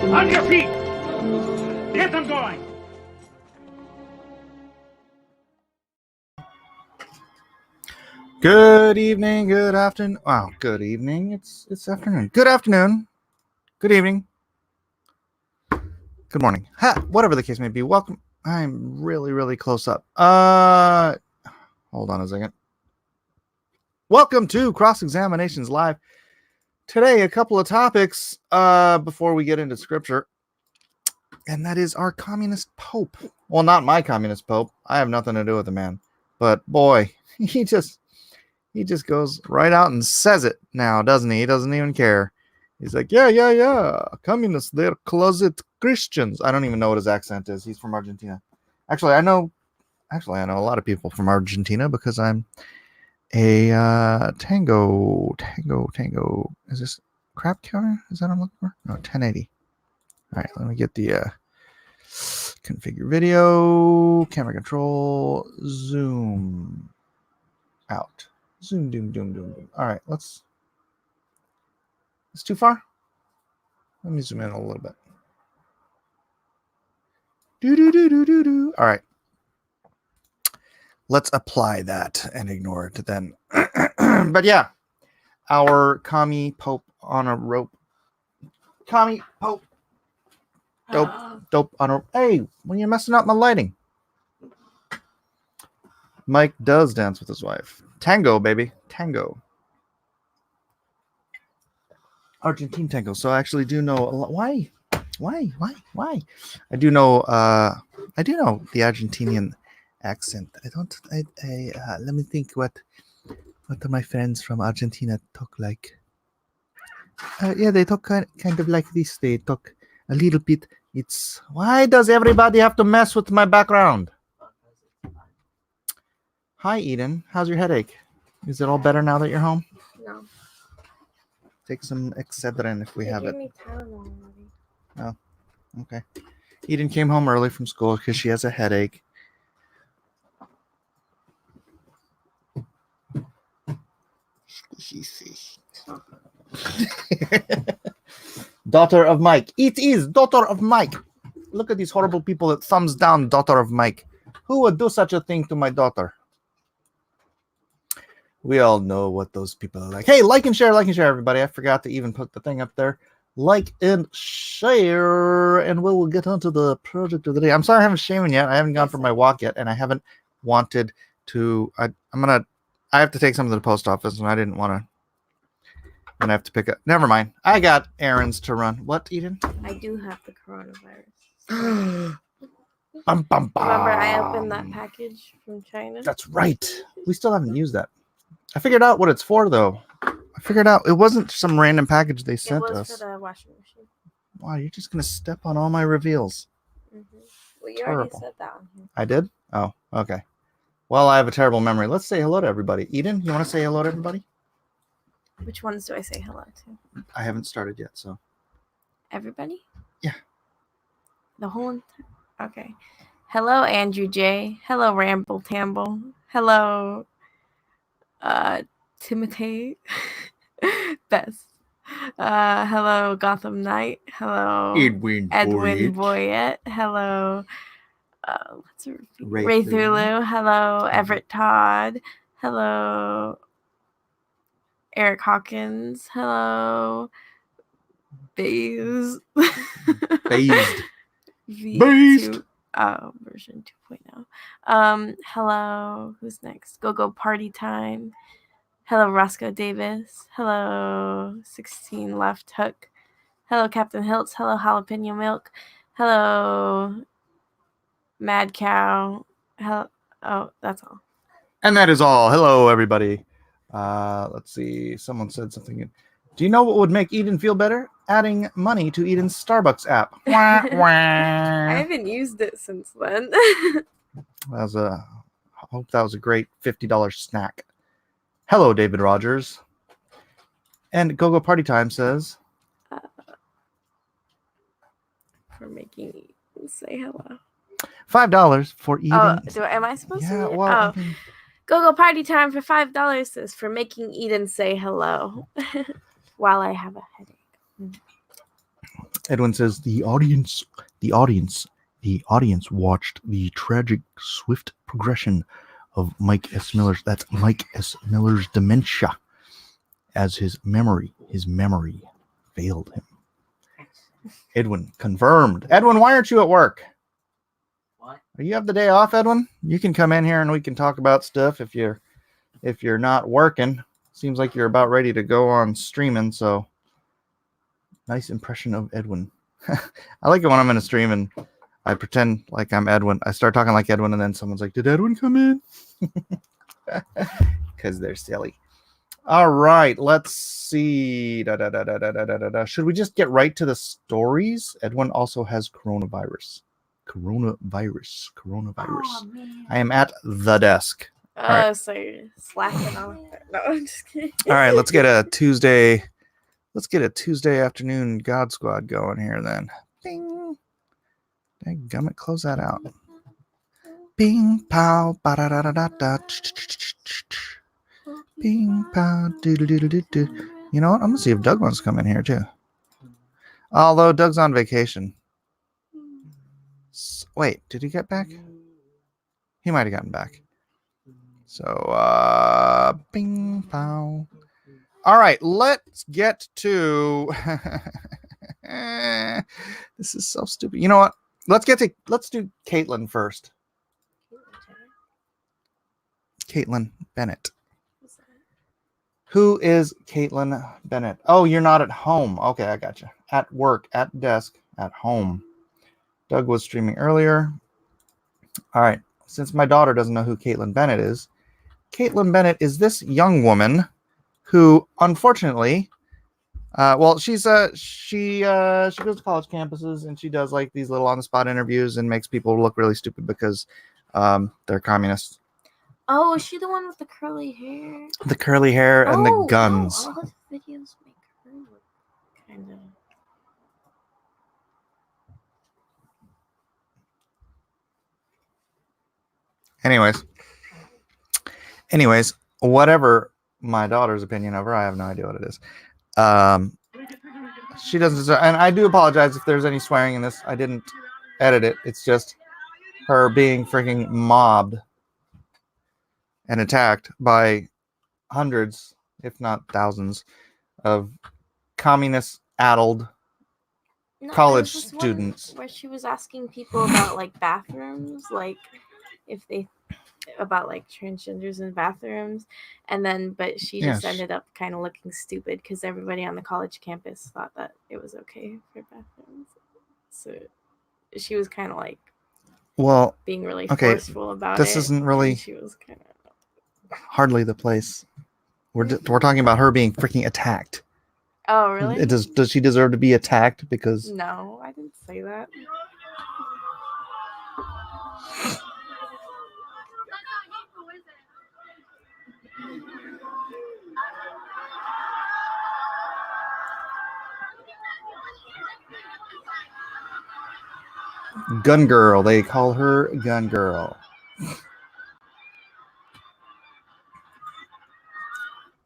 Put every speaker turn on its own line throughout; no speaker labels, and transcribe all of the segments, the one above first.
On your feet! Get them going!
Good evening, good afternoon. Wow, good evening. It's afternoon. Good afternoon. Good evening. Good morning. Whatever the case may be. Welcome. I'm really close up. Hold on a second. Welcome to Cross Examinations Live. Today, a couple of topics before we get into scripture. And that is our communist pope. Well, not my communist pope. I have nothing to do with the man. But boy, he just goes right out and says it now, doesn't he? He doesn't even care. He's like, yeah. Communists, they're closet Christians. I don't even know what his accent is. He's from Argentina. Actually, I know a lot of people from Argentina because I'm a tango. Is this crap counter? Is that what I'm looking for? No, 1080. All right, let me get the configure video, camera control, zoom out. Zoom, doom. All right, it's too far. Let me zoom in a little bit. Do. All right. Let's apply that and ignore it then. But yeah, our commie pope on a rope. Commie pope. Dope on a... Hey, when you're messing up my lighting. Mike does dance with his wife. Tango, baby. Tango. Argentine tango. So I actually do know a lot. Why? I do know the Argentinian accent. Let me think what do my friends from Argentina talk like. Yeah, they talk kind of like this. They talk a little bit. It's... Why does everybody have to mess with my background? Hi, Eden. How's your headache? Is it all better now that you're home?
No.
Take some Excedrin if we have it.
Me Tylenol already.
Oh, okay. Eden came home early from school because she has a headache. Squishy fish. Daughter of Mike. It is daughter of Mike. Look at these horrible people that thumbs down daughter of Mike. Who would do such a thing to my daughter? We all know what those people are like. Hey, like and share, everybody. I forgot to even put the thing up there. Like and share, and we'll get onto the project of the day. I'm sorry I haven't shaven yet. I haven't gone for my walk yet, and I haven't wanted to. I have to take some to the post office, and I didn't want to. And I have to pick up. Never mind. I got errands to run. What, Eden?
I do have the coronavirus.
Bum.
Remember, I opened that package from China?
That's right. We still haven't used that. I figured out what it's for, though. I figured out it wasn't some random package they sent us.
It was for the washing machine.
Wow, you're just going to step on all my reveals.
Mm-hmm. Well, you already said that on here.
I did? Oh, okay. Well, I have a terrible memory. Let's say hello to everybody. Eden, you want to say hello to everybody?
Which ones do I say hello to?
I haven't started yet, so.
Everybody?
Yeah.
The whole entire... Okay. Hello, Andrew J. Hello, Ramble Tamble. Hello, Timothy. Best. Hello, Gotham Knight. Hello,
Edwin
Boyette. Hello, Ray Thulu. Hello, Everett Todd. Hello, Eric Hawkins. Hello, Bazed.
Based.
Version 2.0. Hello, who's next? Go Party Time. Hello, Roscoe Davis. Hello, 16 Left Hook. Hello, Captain Hiltz. Hello, Jalapeno Milk. Hello, Mad Cow. Hello. Oh, that's all.
And that is all. Hello, everybody. Let's see. Someone said something. Do you know what would make Eden feel better? Adding money to Eden's Starbucks app.
I haven't used it since then.
I hope that was a great $50 snack. Hello, David Rogers. And Go Party Time says...
for making Eden say hello.
$5 for Eden.
Oh, am I supposed to?
Yeah, well, I mean...
Go Party Time for $5 says for making Eden say hello while I have a headache.
Edwin says the audience watched the tragic, swift progression of Mike S. Miller's. That's Mike S. Miller's dementia, as his memory failed him. Edwin confirmed. Edwin, why aren't you at work?
What?
You have the day off, Edwin? You can come in here and we can talk about stuff if you're not working. Seems like you're about ready to go on streaming, so nice impression of Edwin. I like it when I'm in a stream and I pretend like I'm Edwin. I start talking like Edwin and then someone's like, did Edwin come in? Because they're silly. All right, let's see. Should we just get right to the stories? Edwin also has coronavirus. Coronavirus.
Oh, man.
I am at the desk.
Oh,
right.
so you're slacking off. No, I'm just kidding.
All right, let's get a Tuesday afternoon God Squad going here then. Bing. Dadgummit, close that out. Bing, pow, ba-da-da-da-da-da. Bing, pow, do-do-do-do-do. You know what? I'm going to see if Doug wants to come in here too. Although Doug's on vacation. Wait, did he get back? He might have gotten back. So, bing, pow. All right, let's get to... This is so stupid. You know what? Let's do Kaitlyn first. Kaitlyn Bennett. Who is Kaitlyn Bennett? Oh, you're not at home. Okay, I got you. At work, at desk, at home. Doug was streaming earlier. All right. Since my daughter doesn't know who Kaitlyn Bennett is, Kaitlyn Bennett is this young woman who, unfortunately, she goes to college campuses and she does like these little on-the-spot interviews and makes people look really stupid because they're communists.
Oh, is she the one with the curly hair?
The curly hair and the guns.
All his videos make her look kind of...
Anyways, whatever my daughter's opinion of her, I have no idea what it is. She doesn't deserve, and I do apologize if there's any swearing in this. I didn't edit it. It's just her being freaking mobbed and attacked by hundreds, if not thousands, of communist-addled college
there was this
students.
one where she was asking people about like bathrooms, like if they about like transgenders in bathrooms, and then but she just ended up kind of looking stupid because everybody on the college campus thought that it was okay for bathrooms, so she was kind of like being really forceful about
this
it.
Isn't really
she was kind of
hardly the place. We're talking about her being freaking attacked.
Oh, really?
Does she deserve to be attacked? Because
no, I didn't say that.
Gun Girl, they call her Gun Girl.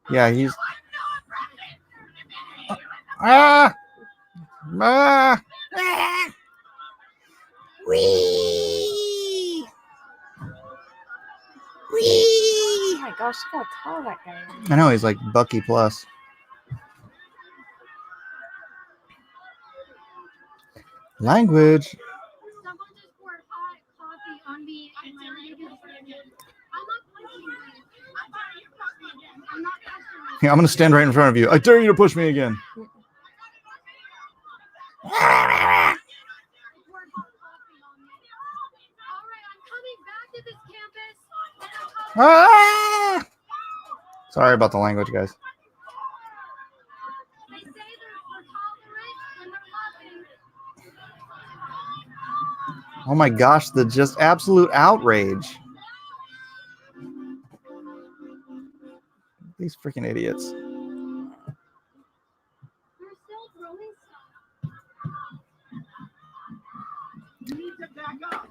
Yeah, he's Wee!
Oh my gosh, look how tall that guy is.
I know, he's like Bucky plus. Language.
Someone just poured hot coffee on me and my leg is burning. I'm not punching you. I'm not punching you.
Yeah, I'm gonna stand right in front of you. I dare you to push me again.
Poured hot coffee on me. All right, I'm coming back to this campus. And I'm
Sorry about the language, guys.
They say they're tolerant and they're loving.
Oh my gosh, the just absolute outrage. These freaking idiots.
You're still throwing stuff.
You need to back up.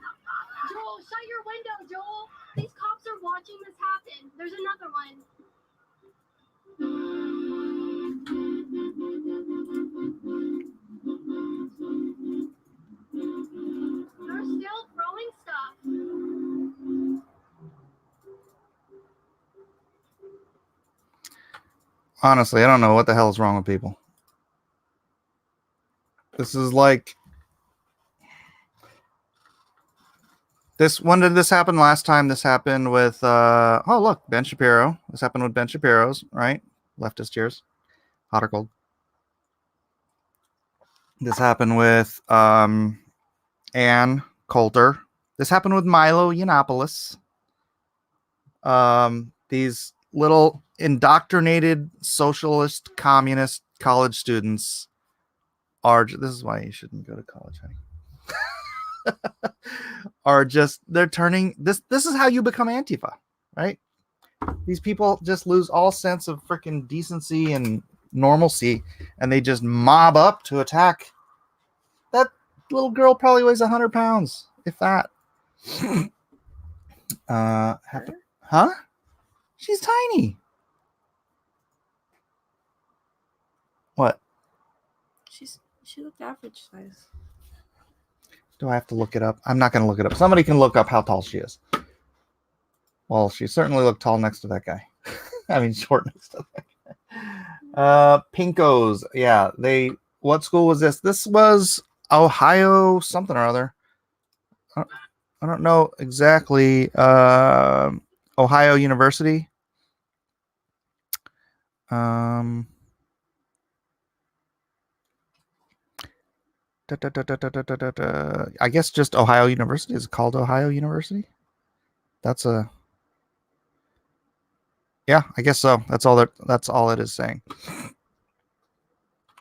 Joel, shut your window, Joel. These cops are watching this happen. There's another one.
Honestly, I don't know what the hell is wrong with people. This is like this. When did this happen last time? This happened with oh look, Ben Shapiro. This happened with Ben Shapiro's, right? Leftist cheers. Hot or cold. This happened with Ann Coulter. This happened with Milo Yiannopoulos. These little indoctrinated socialist communist college students are, this is why you shouldn't go to college, honey. Are just, they're turning this is how you become Antifa, right? These people just lose all sense of freaking decency and normalcy, and they just mob up to attack. That little girl probably weighs 100 pounds, if that. Huh? She's tiny. What?
She looked average size.
Do I have to look it up? I'm not going to look it up. Somebody can look up how tall she is. Well, she certainly looked tall next to that guy. I mean, short next to that guy. Pinkos. Yeah, what school was this? This was Ohio something or other. I don't know exactly. Ohio University. I guess just Ohio University is called Ohio University. Yeah, I guess so. That's all it is saying.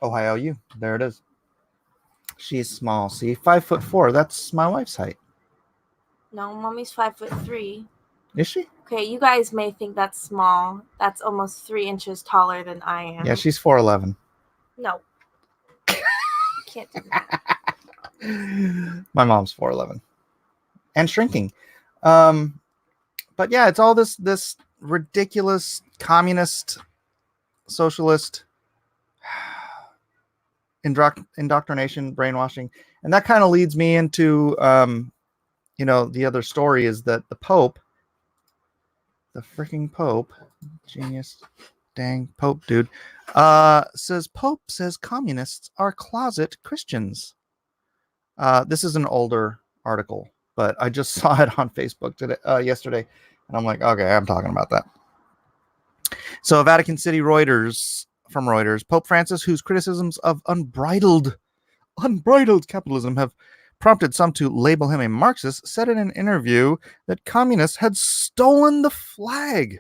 Ohio U. There it is. She's small. See, 5'4". That's my wife's height.
No, mommy's 5'3".
Is she?
Okay, you guys may think that's small. That's almost 3 inches taller than I am.
Yeah, she's 4'11".
No. Can't do that.
My mom's 4'11". And shrinking. But yeah, it's all this ridiculous communist, socialist indoctrination, brainwashing. And that kind of leads me into, the other story is that the Pope, the freaking Pope, genius, dang Pope dude, Pope says communists are closet Christians. This is an older article, but I just saw it on Facebook yesterday, and I'm like, okay, I'm talking about that. So Vatican City Reuters, Pope Francis, whose criticisms of unbridled capitalism have prompted some to label him a Marxist, said in an interview that communists had stolen the flag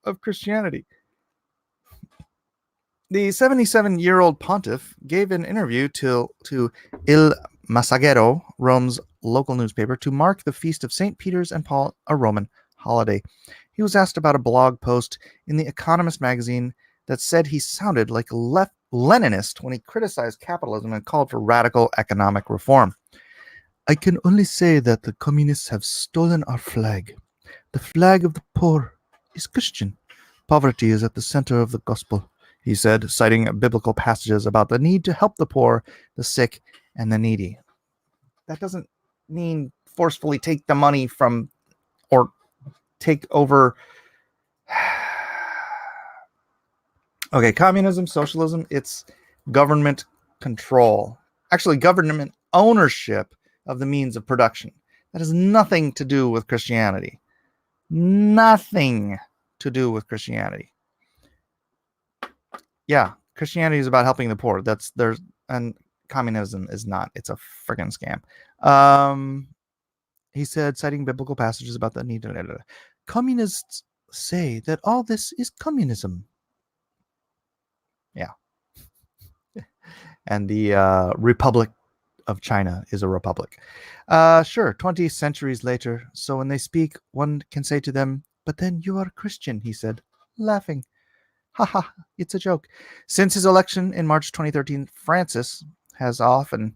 of Christianity. The 77-year-old pontiff gave an interview to Il Messaggero, Rome's local newspaper, to mark the feast of St. Peter's and Paul, a Roman holiday. He was asked about a blog post in The Economist magazine that said he sounded like a Leninist when he criticized capitalism and called for radical economic reform. I can only say that the communists have stolen our flag. The flag of the poor is Christian. Poverty is at the center of the gospel, he said, citing biblical passages about the need to help the poor, the sick, and the needy. That doesn't mean forcefully take the money from or take over. Okay, communism, socialism, it's government control. Actually, government ownership of the means of production. That has nothing to do with Christianity. Nothing to do with Christianity. Yeah, Christianity is about helping the poor. And communism is not. It's a friggin' scam. He said, citing biblical passages about the need. Communists say that all this is communism. Yeah. And the Republic of China is a republic. Sure, 20 centuries later. So when they speak, one can say to them, but then you are a Christian, he said, laughing. Haha, it's a joke. Since his election in March 2013, Francis has often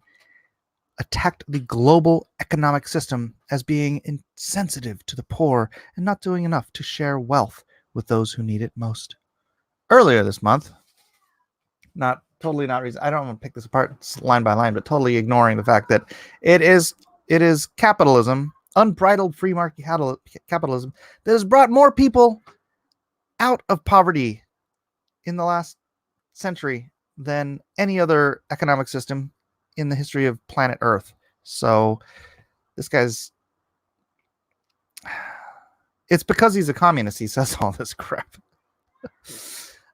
attacked the global economic system as being insensitive to the poor and not doing enough to share wealth with those who need it most. Earlier this month, I don't want to pick this apart line by line, but totally ignoring the fact that it is capitalism, unbridled free market capitalism, that has brought more people out of poverty in the last century than any other economic system in the history of planet Earth. So this guy's... It's because he's a communist he says all this crap.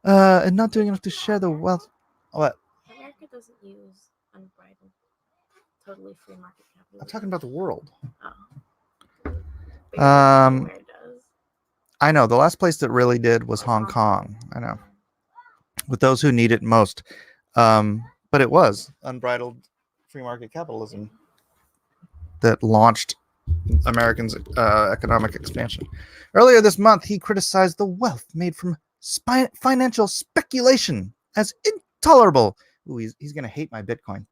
And not doing enough to share the wealth. What?
America doesn't use unbridled, totally free market capitalism.
I'm talking about the world.
Oh. But where it does.
I know. The last place that really did was Hong Kong. I know. With those who need it most. But it was unbridled free market capitalism that launched Americans' economic expansion. Earlier this month, he criticized the wealth made from financial speculation as intolerable. Ooh, he's going to hate my Bitcoin.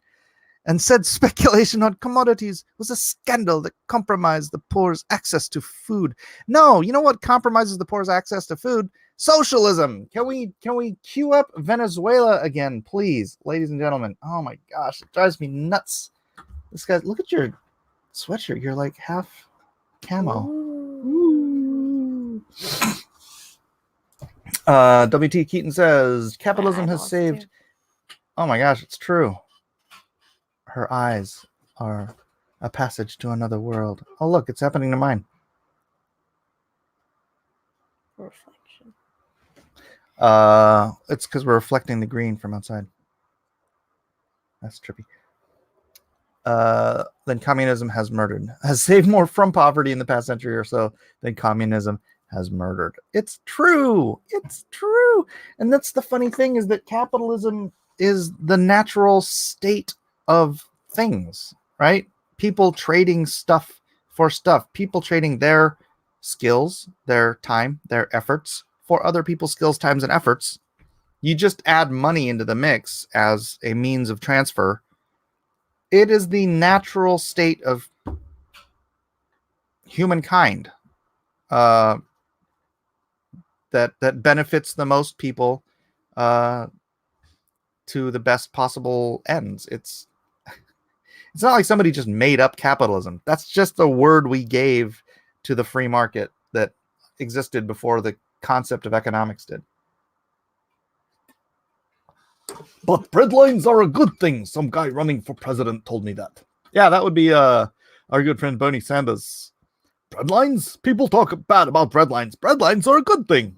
And said speculation on commodities was a scandal that compromised the poor's access to food. No, you know what compromises the poor's access to food? Socialism. Can we cue up Venezuela again, please, ladies and gentlemen? Oh my gosh, it drives me nuts. This guy, look at your sweatshirt. You're like half camo. Ooh. W.T. Keaton says capitalism has saved. Oh my gosh, it's true. Her eyes are a passage to another world. Oh, look, it's happening to mine.
Reflection.
It's because we're reflecting the green from outside. That's trippy. Then communism has saved more from poverty in the past century or so than communism has murdered. It's true. It's true. And that's the funny thing, is that capitalism is the natural state of things, right? People trading stuff for stuff. People trading their skills, their time, their efforts for other people's skills, times, and efforts. You just add money into the mix as a means of transfer. It is the natural state of humankind that benefits the most people to the best possible ends. It's not like somebody just made up capitalism. That's just a word we gave to the free market that existed before the concept of economics did. But breadlines are a good thing. Some guy running for president told me that. Yeah, that would be our good friend Bernie Sanders. Breadlines? People talk bad about breadlines. Breadlines are a good thing.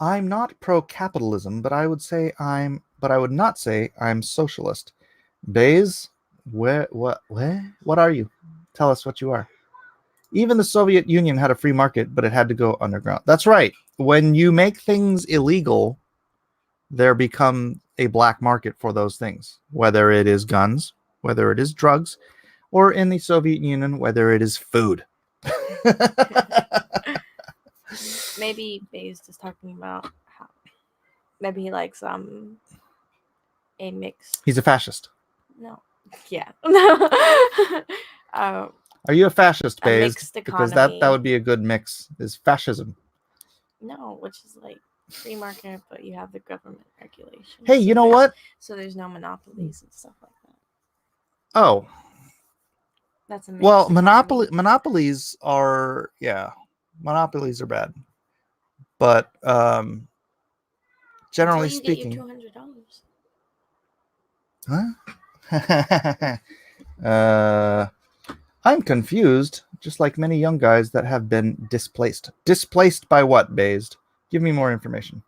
I'm not pro-capitalism, but I would not say I'm socialist. Bays, what are you? Tell us what you are. Even the Soviet Union had a free market, but it had to go underground. That's right. When you make things illegal, there become a black market for those things, whether it is guns, whether it is drugs, or in the Soviet Union, whether it is food.
Maybe Bayes is talking about how maybe he likes a mix.
He's a fascist.
No. Yeah.
Are you a fascist, Bayes?
Mixed
Because
economy.
that would be a good mix, is fascism.
No, which is like free market, but you have the government regulation.
Hey, you know what?
So there's no monopolies and stuff like that.
Oh.
That's a mixed
Well,
economy.
monopolies are bad. But generally
Until you
speaking,
get your $200.
huh? I'm confused, just like many young guys that have been displaced. Displaced by what, Based? Give me more information.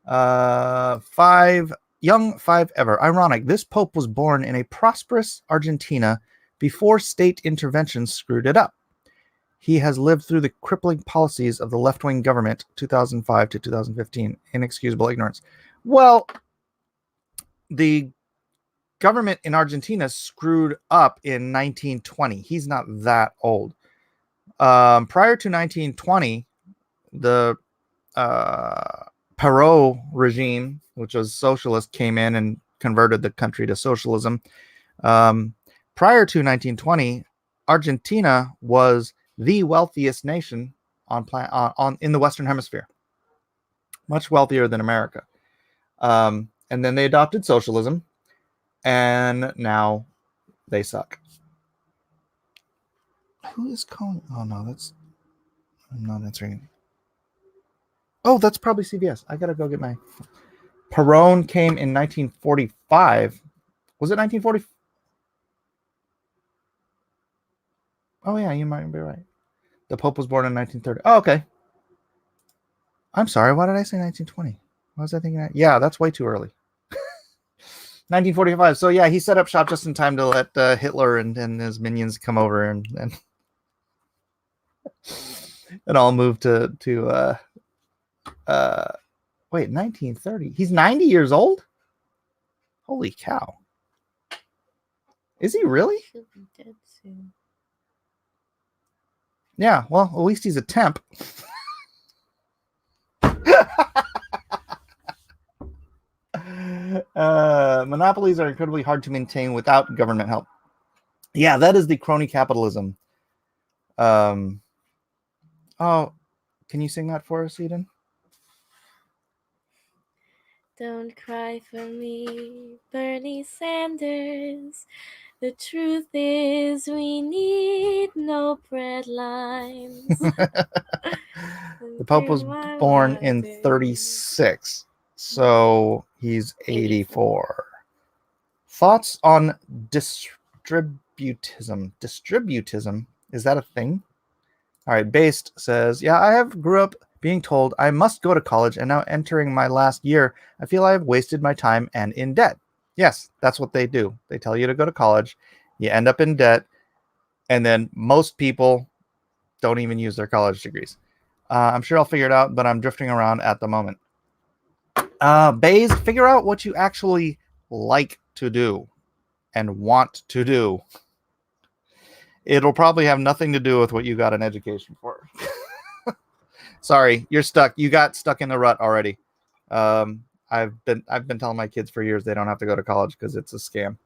5 ever. Ironic. This pope was born in a prosperous Argentina before state intervention screwed it up. He has lived through the crippling policies of the left-wing government, 2005 to 2015. Inexcusable ignorance. Well, the government in Argentina screwed up in 1920. He's not that old. Prior to 1920, the Perot regime, which was socialist, came in and converted the country to socialism. Prior to 1920, Argentina was the wealthiest nation in the Western Hemisphere, much wealthier than America. And then they adopted socialism, and now they suck. Who is calling? Oh no, I'm not answering. Oh, that's probably CBS. I gotta go get my. Perón came in 1945. Was it 1940? Oh yeah, you might be right. The Pope was born in 1930. Oh, okay. I'm sorry. Why did I say 1920? What was I thinking? Yeah, that's way too early. 1945. So yeah, he set up shop just in time to let Hitler and his minions come over and all move to wait, 1930. He's 90 years old. Holy cow! Is he really?
He'll be dead soon.
Yeah. Well, at least he's a temp. Monopolies are incredibly hard to maintain without government help. Yeah, that is the crony capitalism. Oh, can you sing that for us, Eden?
Don't cry for me, Bernie Sanders. The truth is we need no bread lines.
The Pope was born in 36, so he's 84. Thoughts on distributism? Distributism, is that a thing? All right, Based says, yeah, I have grew up being told I must go to college, and now entering my last year, I feel I have wasted my time and in debt. Yes, that's what they do. They tell you to go to college, you end up in debt, and then most people don't even use their college degrees. I'm sure I'll figure it out, but I'm drifting around at the moment. Bays, figure out what you actually like to do and want to do. It'll probably have nothing to do with what you got an education for. Sorry, you're stuck. You got stuck in the rut already. I've been telling my kids for years they don't have to go to college because it's a scam.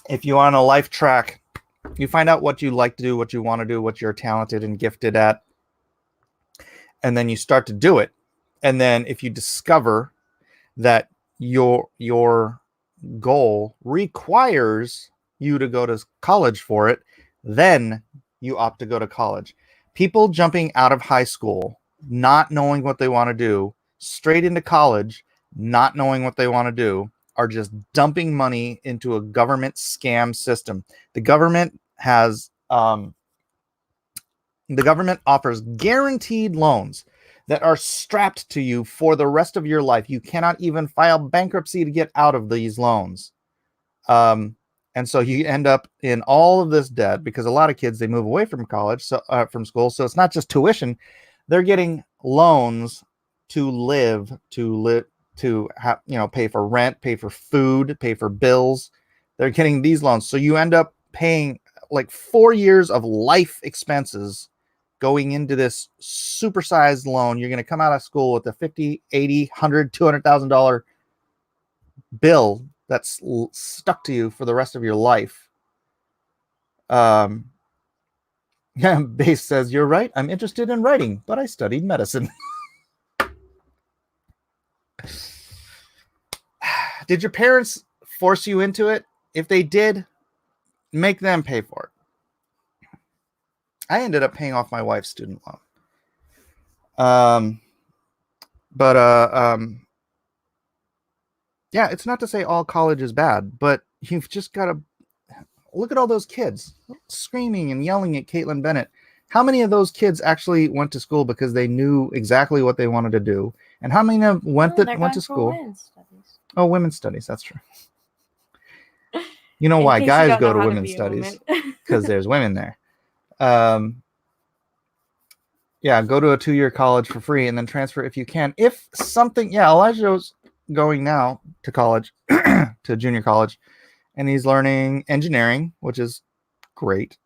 If you're on a life track, you find out what you like to do, what you want to do, what you're talented and gifted at, and then you start to do it. And then if you discover that your goal requires you to go to college for it, then you opt to go to college. People jumping out of high school, not knowing what they want to do, straight into college, not knowing what they want to do, are just dumping money into a government scam system. The government has the government offers guaranteed loans that are strapped to you for the rest of your life. You cannot even file bankruptcy to get out of these loans. And so you end up in all of this debt because a lot of kids, they move away from college, from school. So it's not just tuition. They're getting loans to live, to have, pay for rent, pay for food, pay for bills. They're getting these loans. So you end up paying like 4 years of life expenses going into this supersized loan. You're going to come out of school with a $50, $80, $100, $200,000 bill that's stuck to you for the rest of your life. Yeah, Base says, you're right. I'm interested in writing, but I studied medicine. Did your parents force you into it? If they did, make them pay for it. I ended up paying off my wife's student loan. Yeah, it's not to say all college is bad, but you've just got to look at all those kids screaming and yelling at Kaitlin Bennett. How many of those kids actually went to school because they knew exactly what they wanted to do? And how many of them went to school? Oh, women's studies. That's true. You know why guys go to women's studies? Because there's women there. Yeah, go to a 2-year college for free and then transfer if you can. If something, yeah, Elijah's going now to college, to junior college, and he's learning engineering, which is great,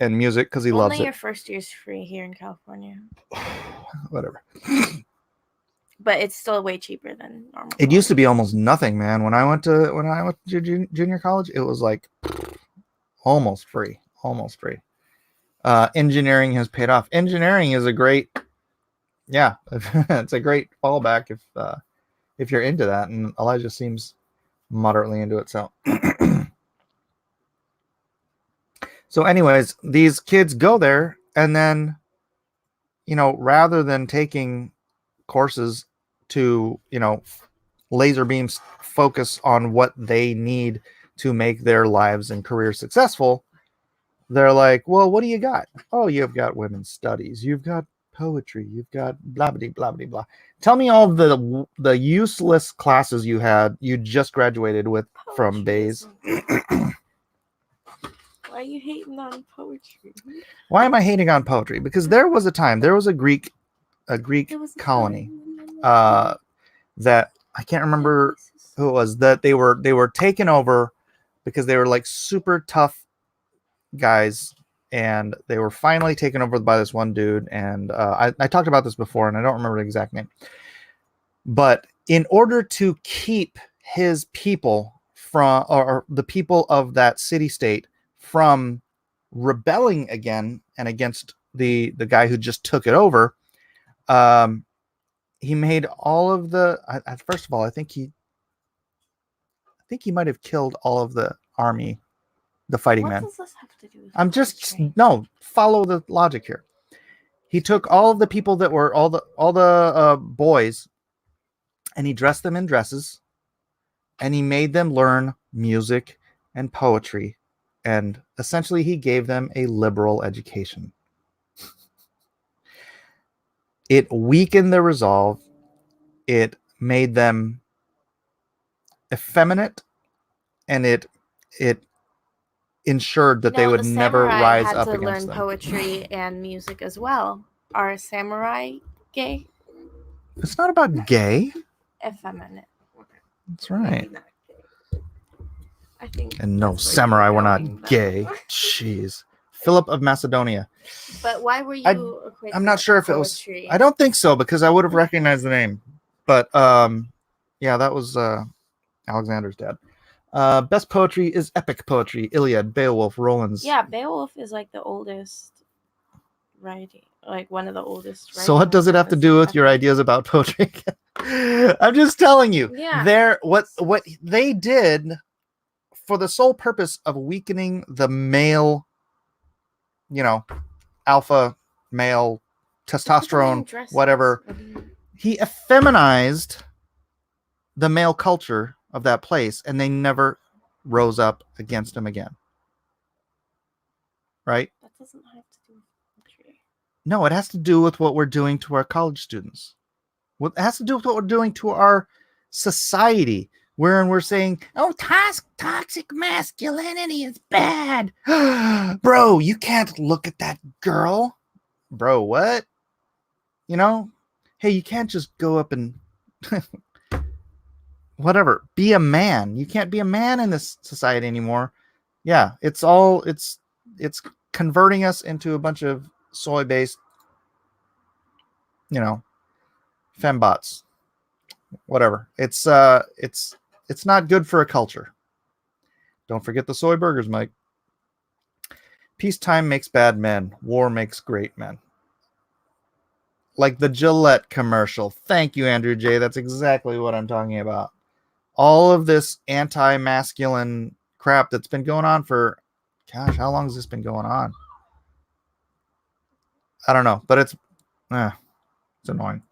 and music because he loves it.
Only your first year's free here in California.
Whatever.
But it's still way cheaper than normal.
It used to be almost nothing, man. When I went to junior college, it was like almost free. Engineering has paid off. Engineering is a great, it's a great fallback if you're into that. And Elijah seems moderately into it. So anyways, these kids go there and then, rather than taking courses to, laser beams focus on what they need to make their lives and careers successful, they're like, well, what do you got? Oh, you've got women's studies, you've got poetry, you've got blah blah blah blah blah. Tell me all the useless classes you just graduated with from Bays.
Why are you hating on poetry?
Why am I hating on poetry? Because there was a time, there was a Greek colony that I can't remember who it was, that they were taken over because they were like super tough guys, and they were finally taken over by this one dude. And I talked about this before, and I don't remember the exact name. But in order to keep his people from, or the people of that city-state from rebelling again and against the guy who just took it over, he made all of the. First of all, I think he might have killed all of the army, the fighting men.
What does this have to do with
I'm just
poetry?
no. Follow the logic here. He took all of the people that were all the boys, and he dressed them in dresses, and he made them learn music and poetry, and essentially he gave them a liberal education. It weakened their resolve. It made them effeminate, and it ensured that they would
the
never
samurai
rise
had
up
to
against
learn
them.
poetry and music as well. Are samurai gay?
It's not about gay.
Effeminate.
That's right.
Maybe not gay. I think.
And no,
that's where
samurai
you're
were
going,
not
though.
gay. Jeez. Philip of Macedonia.
But why were you? equating
I'm not
that
sure
to
if it was.
poetry?
I don't think so, because I would have recognized the name. But yeah, that was Alexander's dad. Best poetry is epic poetry: Iliad, Beowulf, Roland's.
Yeah, Beowulf is like the oldest writing, like one of the oldest.
So what does it have to do with your ideas about poetry? I'm just telling you.
Yeah.
What they did for the sole purpose of weakening the male, alpha male, testosterone, whatever. He effeminized the male culture of that place, and they never rose up against him again. Right?
That doesn't have to do with poetry.
No, it has to do with what we're doing to our college students. It has to do with what we're doing to our society, wherein we're saying, oh, toxic masculinity is bad. Bro, you can't look at that girl. Bro, what? Hey, you can't just go up and whatever, be a man. You can't be a man in this society anymore. Yeah, it's converting us into a bunch of soy-based, fembots. Whatever. It's not good for a culture. Don't forget the soy burgers, Mike. Peacetime makes bad men. War makes great men. Like the Gillette commercial. Thank you, Andrew J. That's exactly what I'm talking about. All of this anti-masculine crap that's been going on for, gosh, how long has this been going on? I don't know, but it's annoying.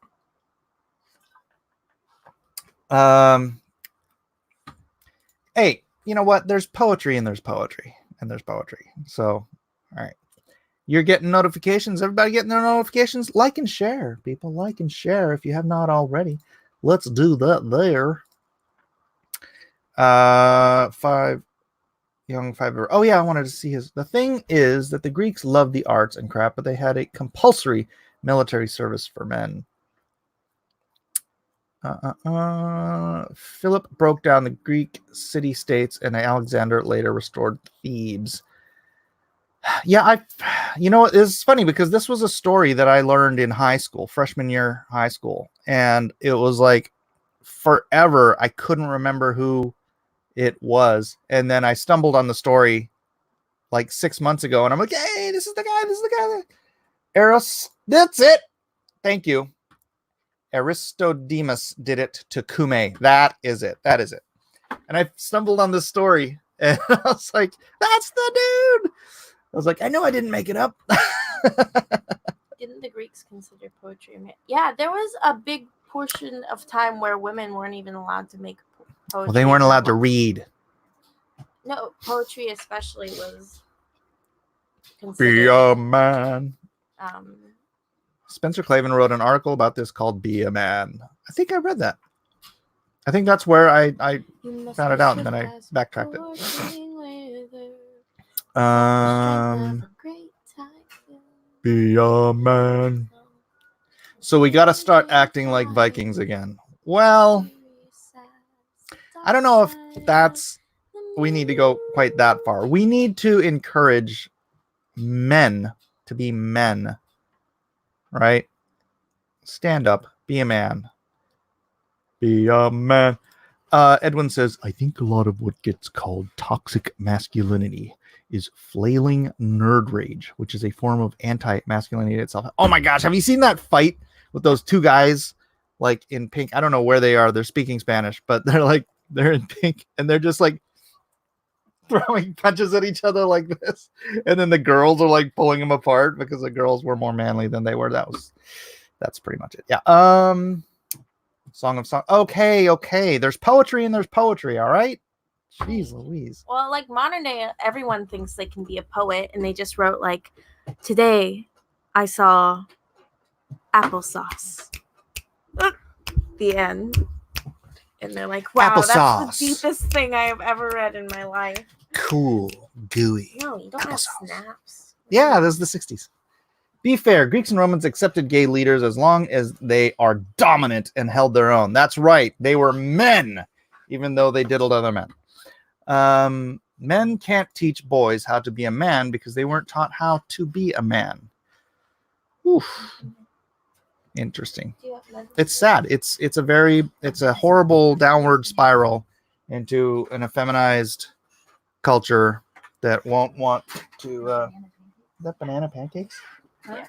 Hey, you know what? There's poetry and there's poetry and there's poetry. So, all right. You're getting notifications. Everybody getting their notifications? Like and share. People, like and share if you have not already. Let's do that there. 5 young 5. Oh yeah, I wanted to see his. The thing is that the Greeks loved the arts and crap, but they had a compulsory military service for men. Philip broke down the Greek city-states, and Alexander later restored Thebes. Yeah, it's funny because this was a story that I learned in high school, freshman year high school, and it was like forever I couldn't remember who it was, and then I stumbled on the story like 6 months ago, and I'm like, hey, this is the guy. Eros, that's it. Thank you. Aristodemus did it to Commie. That is it. And I stumbled on this story, and I was like, that's the dude. I was like, I know I didn't make it up.
Didn't the Greeks Greeks considered poetry. Yeah, there was a big portion of time where women weren't even allowed to make poetry.
Well, they weren't allowed to read.
No, poetry especially was
Be
considered.
a man.
Um,
Spencer Clavin wrote an article about this called Be a Man. I think I read that. I think that's where I found it out, and then I backtracked it. Be a man. So we got to start acting like Vikings again. Well, I don't know if we need to go quite that far. We need to encourage men to be men, right? Stand up, be a man. Be a man. Edwin says, I think a lot of what gets called toxic masculinity is flailing nerd rage, which is a form of anti-masculinity itself. Oh my gosh, have you seen that fight with those two guys like in pink? I don't know where they are. They're speaking Spanish, but they're in pink and they're just like throwing punches at each other like this. And then the girls are like pulling them apart because the girls were more manly than they were. That's pretty much it. Yeah. Song of Song. Okay. There's poetry and there's poetry. All right. Jeez Louise.
Well, like modern day, everyone thinks they can be a poet, and they just wrote like, today I saw applesauce. The end. And they're like, wow,
Applesauce.
That's the deepest thing I have ever read in my life.
Cool. Gooey.
No, you don't have
Applesauce.
snaps.
Yeah, this is the 60s. Be fair, Greeks and Romans accepted gay leaders as long as they are dominant and held their own. That's right. They were men, even though they diddled other men. Men can't teach boys how to be a man because they weren't taught how to be a man. Oof. Interesting. It's sad. It's a horrible downward spiral into an effeminized culture that won't want to. Is that banana pancakes?
Huh?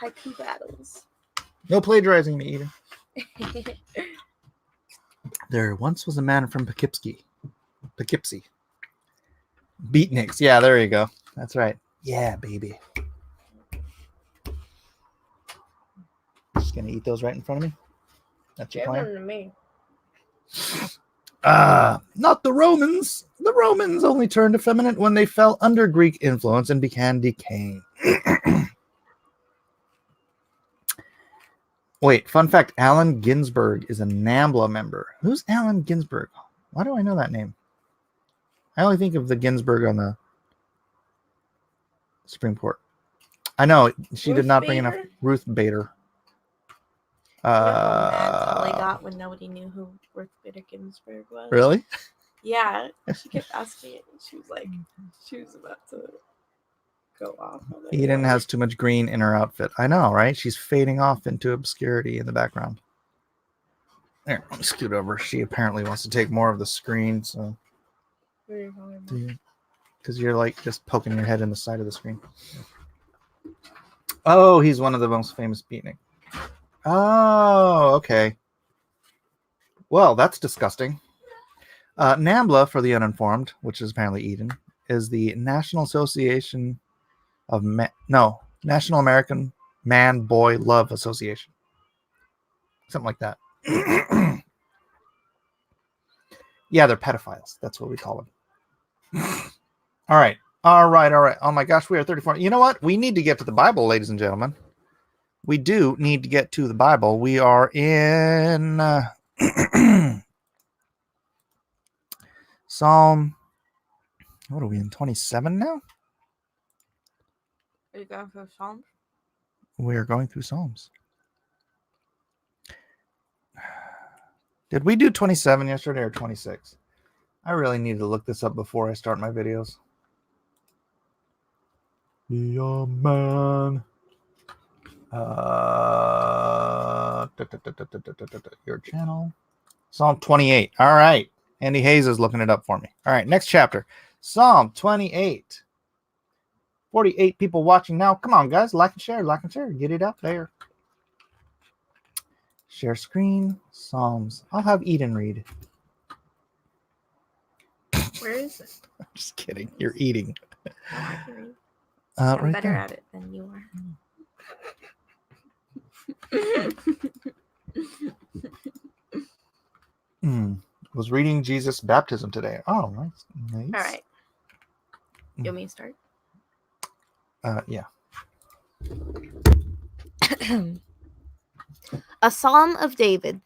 Haiku battles.
No plagiarizing me either. There once was a man from Poughkeepsie. Beatniks. Yeah, there you go. That's right. Yeah, baby. Just gonna eat those right in front of me. That's your plan?
To me.
Not the Romans. The Romans only turned effeminate when they fell under Greek influence and began decaying. Wait, fun fact, Allen Ginsberg is a NAMBLA member. Who's Allen Ginsberg? Why do I know that name? I only think of the Ginsburg on the Supreme Court. I know she did not bring enough. Ruth Bader.
That's all I got when nobody knew who Ruth Bader Ginsburg was.
Really?
Yeah, she kept asking it. And she was about to go off.
Eden has too much green in her outfit. I know, right? She's fading off into obscurity in the background. There, let me scoot over. She apparently wants to take more of the screen, so. Because you're like just poking your head in the side of the screen. Oh, he's one of the most famous beatnik. Oh, okay. Well, that's disgusting. NAMBLA, for the uninformed, which is apparently Eden, is the National Association of National American Man Boy Love Association. Something like that. Yeah, they're pedophiles. That's what we call them. All right. Oh my gosh, we are 34. You know what? We need to get to the Bible, ladies and gentlemen. We do need to get to the Bible. We are in Psalm. What are we in? 27 now?
Are you going through Psalms?
We are going through Psalms. Did we do 27 yesterday or 26? I really need to look this up before I start my videos. Be a man. Your channel. Psalm 28. All right. Andy Hayes is looking it up for me. All right. Next chapter. Psalm 28. 48 people watching now. Come on, guys. Like and share. Like and share. Get it up there. Share screen. Psalms. I'll have Eden read.
Where is it?
I'm just kidding. You're eating.
I can read.
I'm
I'm
right
better
there.
at it than you are.
Was reading Jesus' baptism today. Oh, nice.
All right. You want me to start?
Yeah.
A Psalm of David.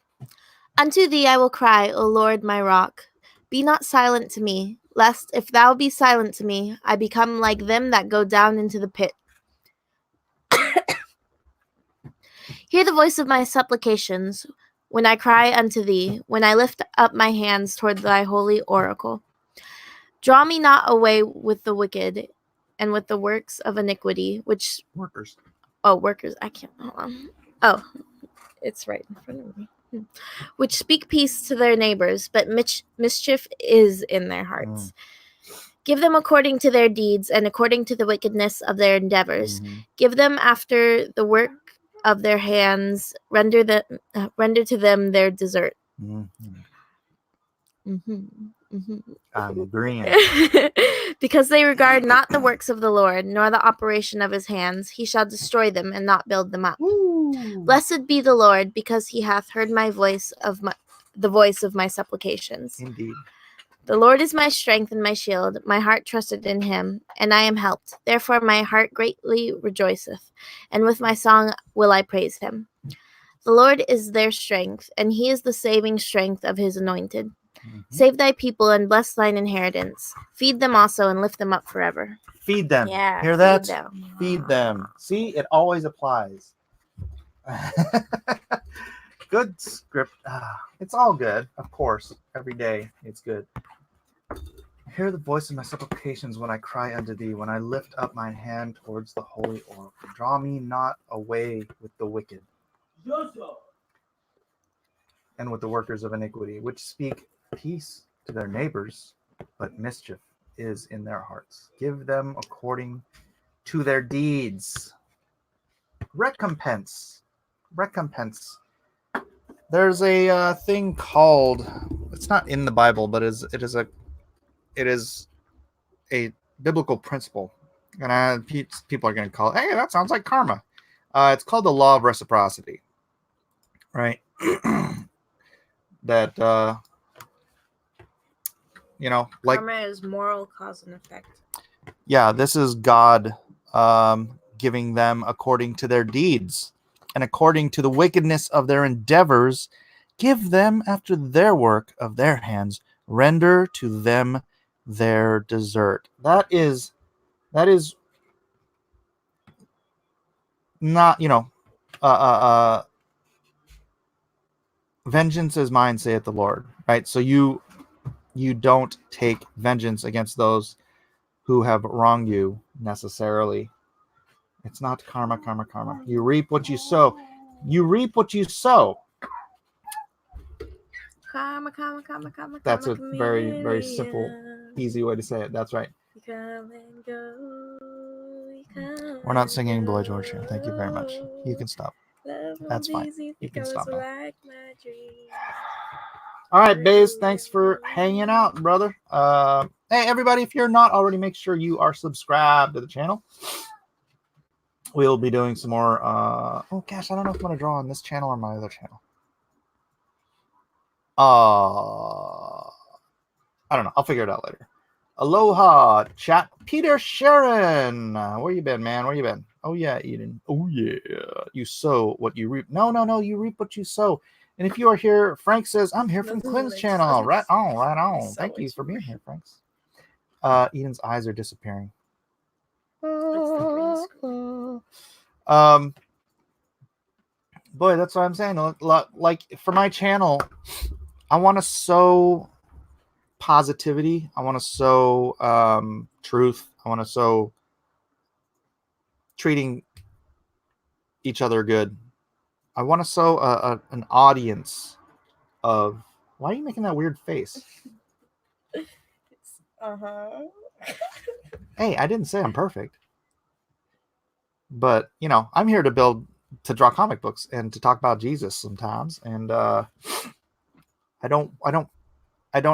Unto thee I will cry, O Lord my rock. Be not silent to me, lest if thou be silent to me, I become like them that go down into the pit. Hear the voice of my supplications when I cry unto thee, when I lift up my hands toward thy holy oracle. Draw me not away with the wicked and with the works of iniquity, which...
Workers.
Oh, workers. I can't... Hold on. Oh, it's right in front of me. Which speak peace to their neighbors, but mischief is in their hearts. Give them according to their deeds and according to the wickedness of their endeavors. Give them after the work of their hands. Render to them their desert.
I'm agreeing.
Because they regard not the works of the Lord, nor the operation of his hands, he shall destroy them and not build them up. Blessed be the Lord, because he hath heard the voice of my supplications.
Indeed.
The Lord is my strength and my shield. My heart trusted in him, and I am helped. Therefore my heart greatly rejoiceth, and with my song will I praise him. The Lord is their strength, and he is the saving strength of his anointed. Save thy people and bless thine inheritance. Feed them also and lift them up forever.
Feed them.
Yeah,
Hear that?
feed them.
Feed them. See, it always applies. Good script. It's all good, of course. Every day it's good. Hear the voice of my supplications when I cry unto thee, when I lift up my hand towards the holy oracle. Draw me not away with the wicked and with the workers of iniquity, which speak peace to their neighbors, but mischief is in their hearts. Give them according to their deeds. Recompense. There's a thing called, it's not in the Bible, but it is a biblical principle, and people are going to call it, hey, that sounds like karma. It's called the law of reciprocity, right? That like
Karma is moral cause and effect.
Yeah, this is God giving them according to their deeds and according to the wickedness of their endeavors. Give them after their work of their hands. Render to them their desert. That is not, vengeance is mine, saith the Lord, right? So you don't take vengeance against those who have wronged you necessarily. It's not karma. You reap what you sow.
Karma.
That's a very, very simple, easy way to say it. That's right.
Come and go.
We're not singing Boy George here. Thank you very much. You can stop. That's fine. You can stop now.
Like
All right, Baze, thanks for hanging out, brother. Hey, everybody, if you're not already, make sure you are subscribed to the channel. We'll be doing some more. Oh, gosh, I don't know if I'm going to draw on this channel or my other channel. I don't know. I'll figure it out later. Aloha, chat. Peter Sharon. Where you been, man? Where you been? Oh, yeah, Eden. Oh, yeah. You sow what you reap. No. You reap what you sow. And if you are here, Frank says, I'm here from Quinn's channel. Right on. Thank you for being here, Franks. Eden's eyes are disappearing. Boy, that's what I'm saying. Like, for my channel, I want to sow positivity. I want to sow truth. I want to sow treating each other good. I want to sow an audience of... Why are you making that weird face? Hey, I didn't say I'm perfect. But, I'm here to draw comic books and to talk about Jesus sometimes. And I don't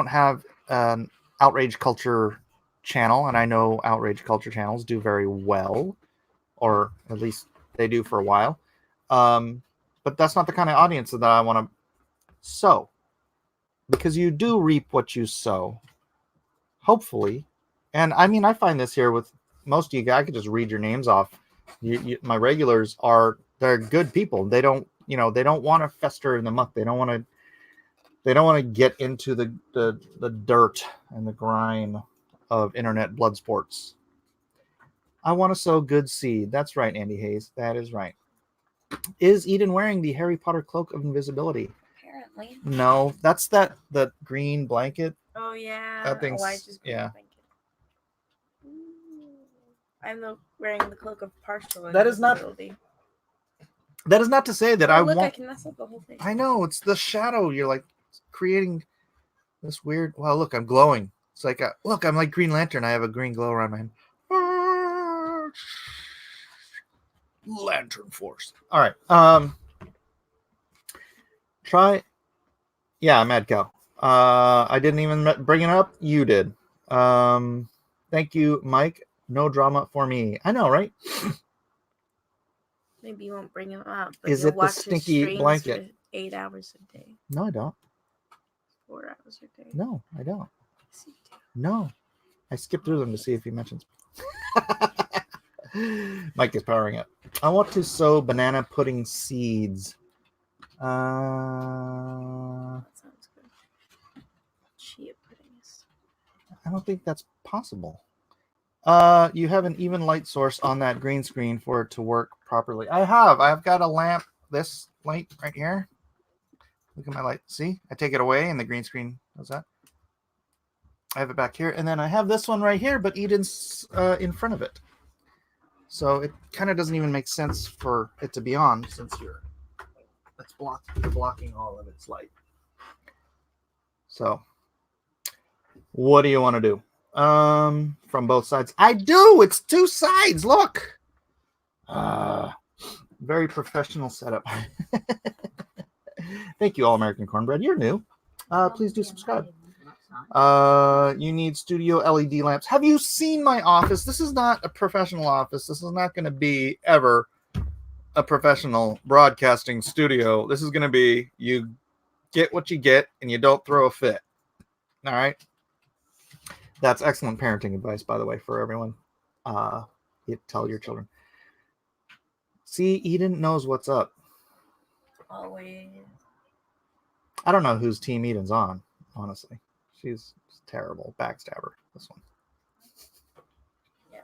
have an outrage culture channel, and I know outrage culture channels do very well, or at least they do for a while. But but that's not the kind of audience that I want to sow, because you do reap what you sow, hopefully. And I mean, I find this here with most of you guys. I could just read your names off. My regulars they're good people. They don't, they don't want to fester in the muck. They don't want to get into the dirt and the grime of internet blood sports. I want to sow good seed. That's right, Andy Hayes. That is right. Is Eden wearing the Harry Potter cloak of invisibility?
Apparently.
No, that's the green blanket.
Oh yeah.
That thing's,
yeah. I'm wearing the cloak of partial
That is not-
invisibility.
That is not to say that I
look,
want.
I can mess up the whole thing.
I know, it's the shadow. You're like creating this weird. Well, look, I'm glowing. It's like look, I'm like Green Lantern. I have a green glow around my head. Lantern Force. All right. Try. Yeah, Mad Cow. I didn't even bring it up. You did. Thank you, Mike. No drama for me. I know, right?
Maybe you won't bring him up. But
Is
you'll
it the
watch his
stinky
streams
blanket?
for 8 hours a day.
No, I don't.
4 hours a day.
No, I don't.
Yes, you do.
No. I skipped through them to see if he mentions. Mike is powering up. I want to sow banana pudding seeds.
That sounds good. Chia puddings.
I don't think that's possible. You have an even light source on that green screen for it to work properly. I have. I've got a lamp. This light right here. Look at my light. See? I take it away and the green screen does that. I have it back here. And then I have this one right here, but Eden's in front of it. So it kind of doesn't even make sense for it to be on since you're blocking all of its light. So what do you want to do? From both sides. I do. It's two sides. Look. Very professional setup. Thank you, All American Cornbread. You're new. Please do subscribe. You need studio LED lamps. Have you seen my office? This is not a professional office. This is not going to be ever a professional broadcasting studio. This is going to be you get what you get and you don't throw a fit. All right. That's excellent parenting advice, by the way, for everyone. You tell your children. See, Eden knows what's up.
Always.
I don't know whose team Eden's on, honestly. She's terrible. Backstabber, this one.
Yeah.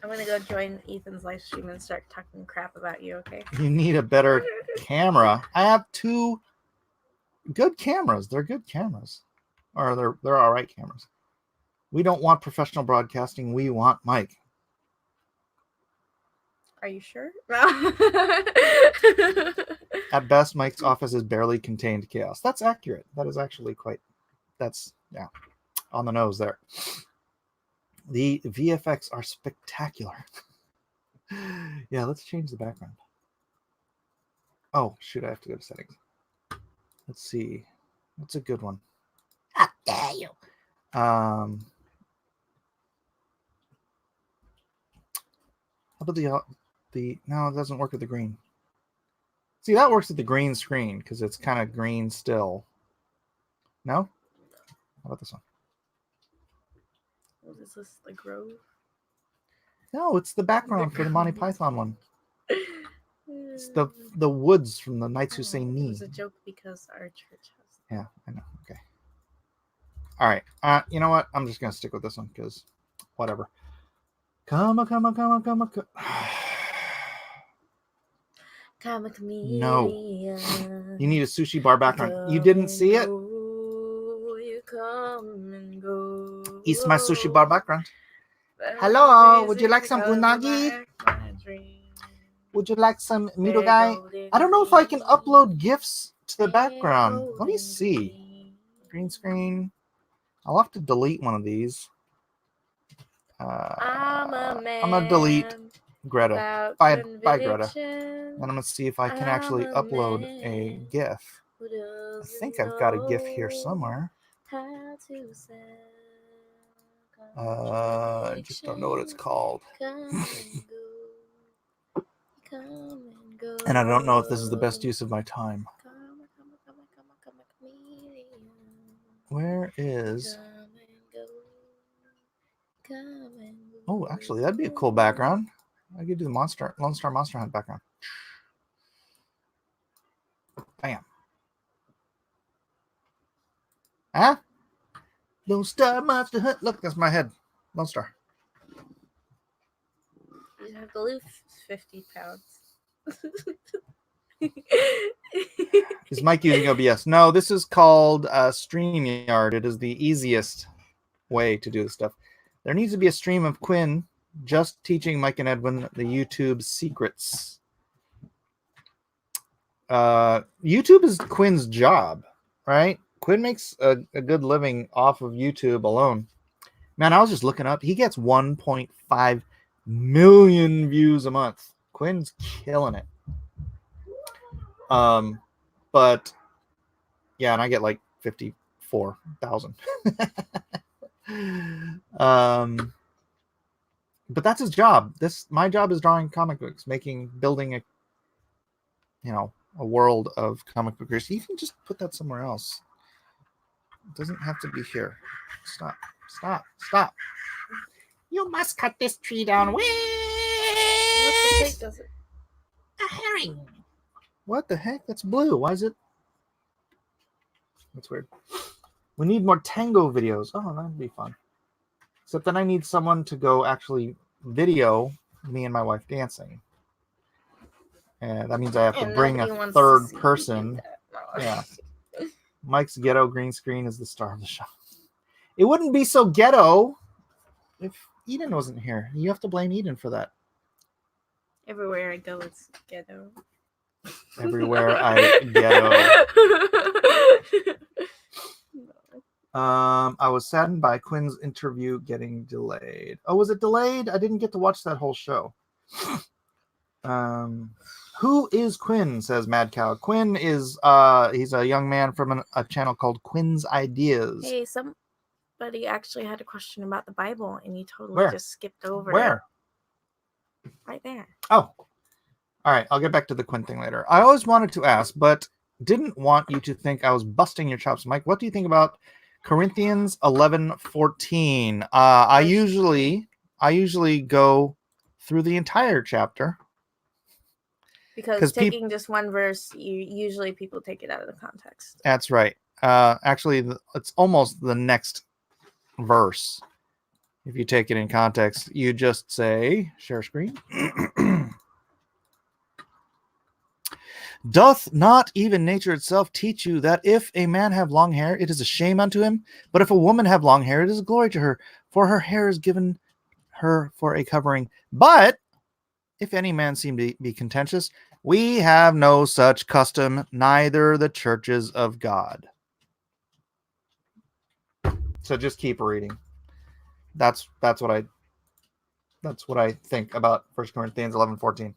I'm going to go join Ethan's live stream and start talking crap about you, okay?
You need a better camera. I have two good cameras. They're good cameras. Or they're all right cameras. We don't want professional broadcasting. We want Mike.
Are you sure?
At best, Mike's office is barely contained chaos. That's accurate. That is actually on the nose there. The VFX are spectacular. Yeah, let's change the background. Oh, shoot, I have to go to settings. Let's see. What's a good one? How dare you? How about no, it doesn't work with the green. See, that works with the green screen because it's kind of green still. No? How about this one?
What is this, the Grove?
No, it's the background for the Monty Python one. It's the woods from the Knights Who Say
It
Knee.
was a joke because our church has.
Yeah, I know. Okay. All right. You know what? I'm just gonna stick with this one because whatever. Come on. No. You need a sushi bar background. You didn't see it?
You come and go.
It's my sushi bar background. Hello, would you like some unagi? Would you like some midogai? I don't know if I can upload GIFs to the background. Let me see. Green screen. I'll have to delete one of these. I'm going to delete Greta. Bye, Greta. And I'm going to see if I can actually upload a GIF. I think I've got a GIF here somewhere. I just don't know what it's called. And I don't know if this is the best use of my time. Where is... Oh, actually, that'd be a cool background. I could do the Lone Star Monster Hunt background. Bam. Huh? Lone Star Monster Hunt. Look, that's my head. Lone Star.
You have to lose 50 pounds.
Is Mike using OBS? No, this is called StreamYard. It is the easiest way to do this stuff. There needs to be a stream of Quinn just teaching Mike and Edwin the YouTube secrets. YouTube is Quinn's job, right? Quinn makes a good living off of YouTube alone. Man, I was just looking up. He gets 1.5 million views a month. Quinn's killing it. But yeah, and I get like 54,000. But that's his job. My job is drawing comic books, building a world of comic book creators. You can just put that somewhere else. It doesn't have to be here. Stop. You must cut this tree down.
What's the plate does it?
A herring.
What the heck? That's blue. Why is it? That's weird. We need more tango videos. Oh, that'd be fun. Except then I need someone to go actually video me and my wife dancing. And that means I have to bring a third person. Yeah. Mike's ghetto green screen is the star of the show. It wouldn't be so ghetto if Eden wasn't here. You have to blame Eden for that.
Everywhere I go, it's ghetto.
Everywhere I ghetto. I was saddened by Quinn's interview getting delayed. Oh, was it delayed? I didn't get to watch that whole show. Who is Quinn? Says Mad Cow. Quinn is he's a young man from a channel called Quinn's Ideas.
Hey, somebody actually had a question about the Bible, and you totally just skipped over
Where?
it. Right there.
Oh, all right. I'll get back to the Quinn thing later. I always wanted to ask, but didn't want you to think I was busting your chops, Mike. What do you think about Corinthians 11:14? I usually go through the entire chapter.
Because taking just one verse, usually people take it out of the context.
That's right. Actually, it's almost the next verse. If you take it in context, you just say, share screen. Doth not even nature itself teach you that if a man have long hair, it is a shame unto him? But if a woman have long hair, it is a glory to her, for her hair is given her for a covering. But if any man seem to be contentious, we have no such custom, neither the churches of God. So just keep reading. That's what I think about 1 Corinthians 11:14.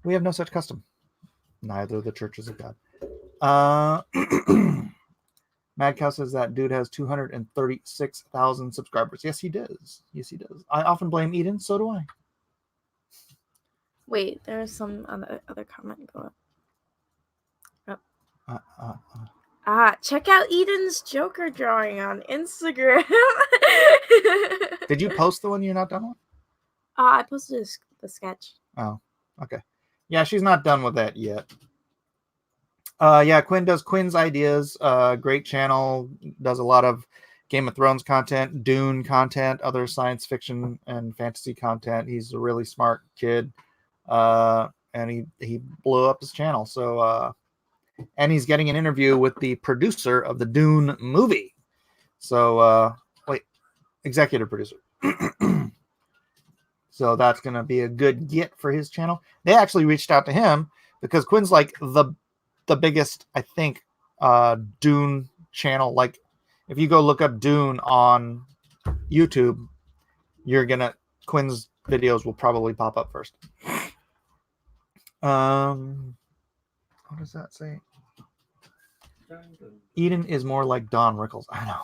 We have no such custom, neither the churches of God. Mad Cow says that dude has 236,000 subscribers. Yes, he does. I often blame Eden. So do I.
Wait, there's some other comment go up. Check out Eden's Joker drawing on Instagram.
Did you post the one you're not done with?
I posted the sketch.
Oh, okay. Yeah, she's not done with that yet. Yeah, Quinn does Quinn's Ideas. Great channel. Does a lot of Game of Thrones content, Dune content, other science fiction and fantasy content. He's a really smart kid. And he blew up his channel. So, and he's getting an interview with the producer of the Dune movie. So, executive producer. So that's going to be a good get for his channel. They actually reached out to him because Quinn's like the biggest, I think, Dune channel. Like if you go look up Dune on YouTube, Quinn's videos will probably pop up first. What does that say? Eden is more like Don Rickles. I know.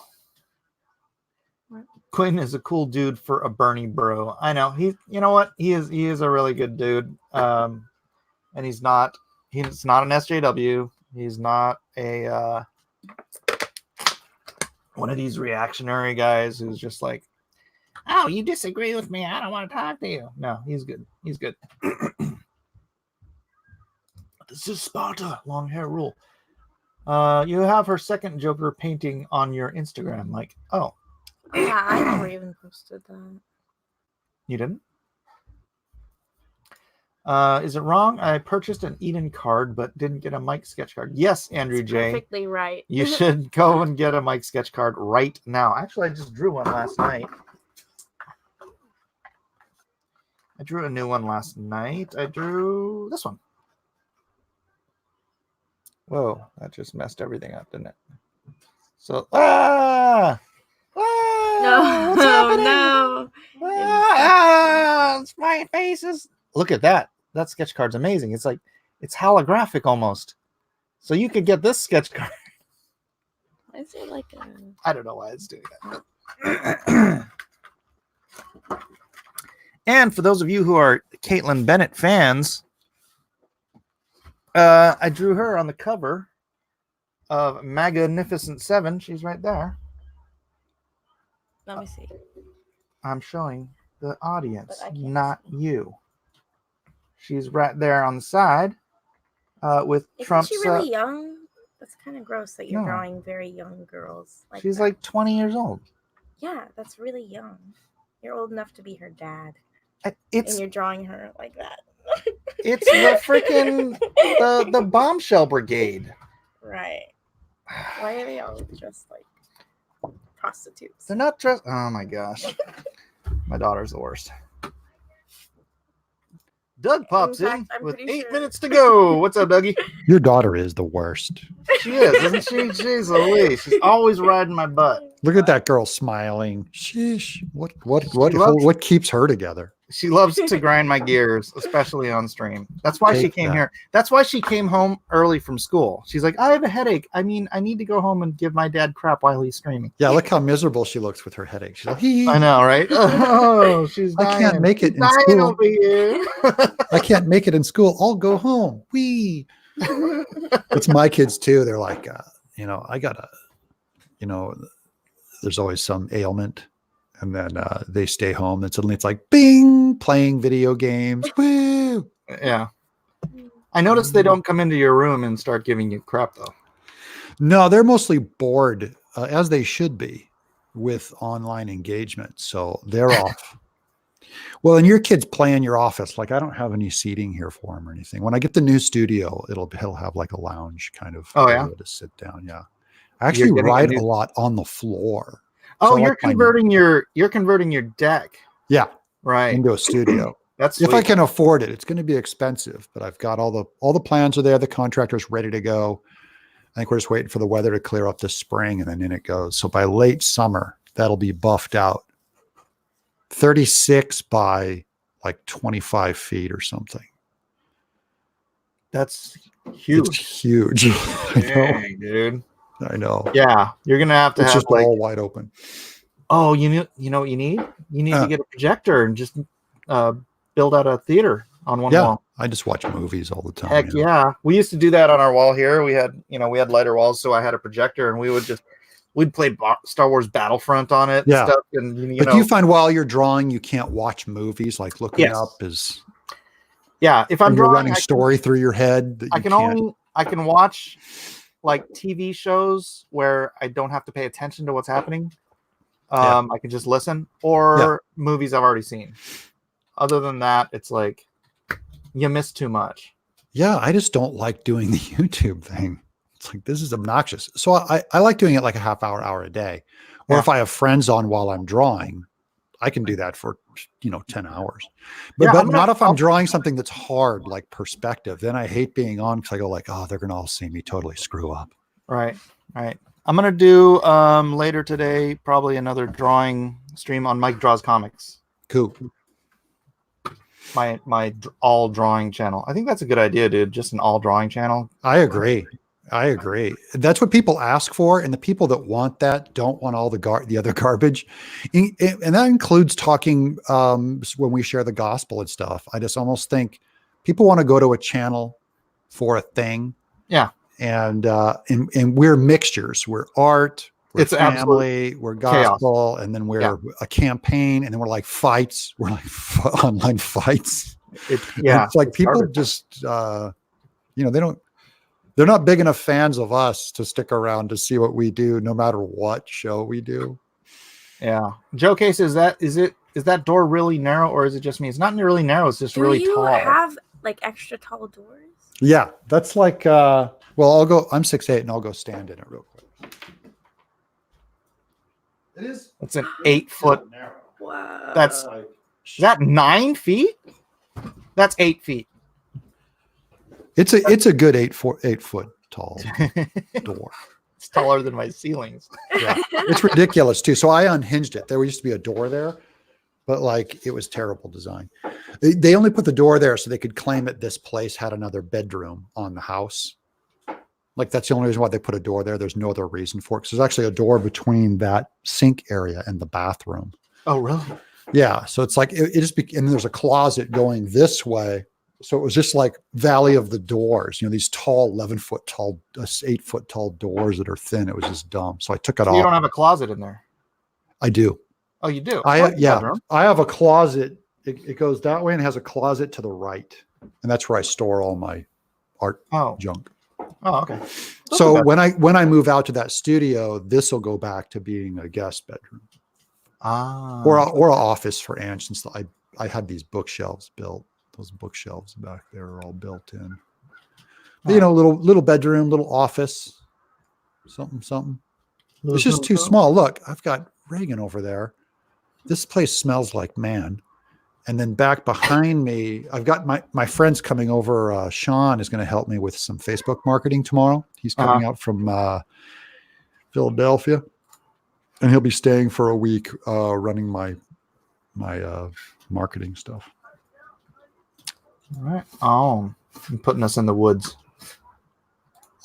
What? Quinn is a cool dude for a Bernie bro. I know. You know what? He is a really good dude. and he's not an SJW. He's not a one of these reactionary guys who's just like, oh, you disagree with me, I don't want to talk to you. No, he's good. He's good. This is Sparta. Long hair rule. You have her second Joker painting on your Instagram. Like, oh.
Yeah, I never even posted that.
You didn't? Is it wrong? I purchased an Eden card, but didn't get a Mike sketch card. Yes, Andrew
That's
J.
perfectly right.
You should go and get a Mike sketch card right now. Actually, I just drew one last night. I drew a new one last night. I drew this one. Whoa, that just messed everything up, didn't it? So,
No,
what's happening?
no.
It's my faces. Look at that. That sketch card's amazing. It's like, it's holographic almost. So you could get this sketch card.
Why is it like a...
I don't know why it's doing that. And for those of you who are Kaitlyn Bennett fans, I drew her on the cover of Magnificent Seven. She's right there.
Let me see.
I'm showing the audience,
But I can't
not
see.
you. She's right there on the side with
Isn't
Trump's.
she really young? That's kind of gross that you're
No.
drawing very young girls.
She's
that.
like 20 years old.
Yeah, that's really young. You're old enough to be her dad,
It's
and you're drawing her like that.
it's the freaking the bombshell brigade.
Right. Why are they all dressed like prostitutes?
They're not dressed. Oh my gosh, my daughter's the worst. Doug pops in,
fact, I'm
with
pretty
8
sure-
minutes to go. What's up, Dougie?
Your daughter is the worst.
She is, isn't she? She's Louise. She's always riding my butt.
Look at that girl smiling. Sheesh. What
loves-
what keeps her together?
She loves to grind my gears, especially on stream. That's why she
Take
came
that.
here. That's why she came home early from school. She's like, I have a headache. I mean, I need to go home and give my dad crap while he's streaming.
Yeah, look how miserable she looks with her headache. She's like, hee,
I know, right? Oh, she's
I
dying.
can't make it
She's
in
dying
school.
over here.
I can't make it in school. I'll go home. Wee. It's my kids too. They're like, I gotta, there's always some ailment. And then they stay home. And suddenly it's like, bing, playing video games. Woo.
Yeah. I noticed they don't come into your room and start giving you crap, though.
No, they're mostly bored, as they should be, with online engagement. So they're off. Well, and your kids play in your office. Like, I don't have any seating here for them or anything. When I get the new studio, he'll have like a lounge kind of area to sit down. Yeah. I actually
getting a
write
new-
a lot on the floor.
Oh,
So I
you're
like my-
converting your deck,
Yeah,
right?
into a studio.
That's
If I
sweet.
can afford it. It's going to be expensive, but I've got all the plans are there. The contractor's ready to go. I think we're just waiting for the weather to clear up this spring, and then in it goes. So by late summer, that'll be buffed out. 36 by like 25 feet or something.
That's huge.
It's huge.
Dang, dude.
I know.
Yeah, you're gonna have to
It's
have
just
like.
all wide open.
Oh, you know what you need? You need to
Uh.
get a projector and just build out a theater on one
Yeah,
wall.
I just watch movies all the time.
Heck yeah. We used to do that on our wall here. We had lighter walls, so I had a projector and we'd play Star Wars Battlefront on it
Yeah.
and stuff. And
But do you find while you're drawing, you can't watch movies? Like looking
Yes.
up is
yeah, if I'm
you're
drawing,
running story through your head. That
I
you
can
can't-
I can watch like TV shows where I don't have to pay attention to what's happening. I can just listen, or movies I've already seen. Other than that, it's like you miss too much.
Yeah, I just don't like doing the YouTube thing. It's like, this is obnoxious. So I like doing it like a half hour a day. Or
Yeah.
if I have friends on while I'm drawing, I can do that for 10 hours.
Yeah,
But
I'm
not if I'm
I'll-
drawing something that's hard, like perspective. Then I hate being on because I go like, oh, they're gonna all see me totally screw up.
Right. I'm gonna do later today probably another drawing stream on Mike Draws Comics,
Cool.
my all drawing channel. I think that's a good idea, dude. Just an all drawing channel.
I agree. That's what people ask for, and the people that want that don't want all the other garbage, and that includes talking when we share the gospel and stuff. I just almost think People want to go to a channel for a thing.
Yeah.
And we're mixtures. We're art, we're
It's absolute
family, we're gospel, and then we're a campaign, and then we're like fights. We're like online fights. It's like people
garbage.
just they're not big enough fans of us to stick around to see what we do, no matter what show we do.
Yeah. Joe Case, is that door really narrow, or is it just me? It's not really narrow, it's just really tall.
Do you have like extra tall doors?
Yeah, that's like I'm 6'8", and I'll go stand in it real quick. It is.
It's an 8 foot.
Wow.
Is that 9 feet? That's 8 feet.
It's a good 8 foot tall door.
It's taller than my ceilings.
Yeah, it's ridiculous too. So I unhinged it. There used to be a door there, but like it was terrible design. They only put the door there so they could claim that this place had another bedroom on the house. Like that's the only reason why they put a door there. There's no other reason for it. Because there's actually a door between that sink area and the bathroom.
Oh, really?
Yeah. So it's like it just and there's a closet going this way. So it was just like Valley of the Doors, these tall 11 foot tall, 8 foot tall doors that are thin. It was just dumb. So I took it off.
You don't have a closet in there.
I do.
Oh, you do?
I have a closet. It goes that way and has a closet to the right. And that's where I store all my art junk.
Oh, okay.
So when I move out to that studio, this will go back to being a guest bedroom. Or an office for Ange, since I had these bookshelves built. Those bookshelves back there are all built in. But, little bedroom, little office, something. It's just too small. Look, I've got Reagan over there. This place smells like man. And then back behind me, I've got my friends coming over. Sean is going to help me with some Facebook marketing tomorrow. He's coming out from Philadelphia, and he'll be staying for a week running my marketing stuff.
All right. Oh, I'm putting us in the woods.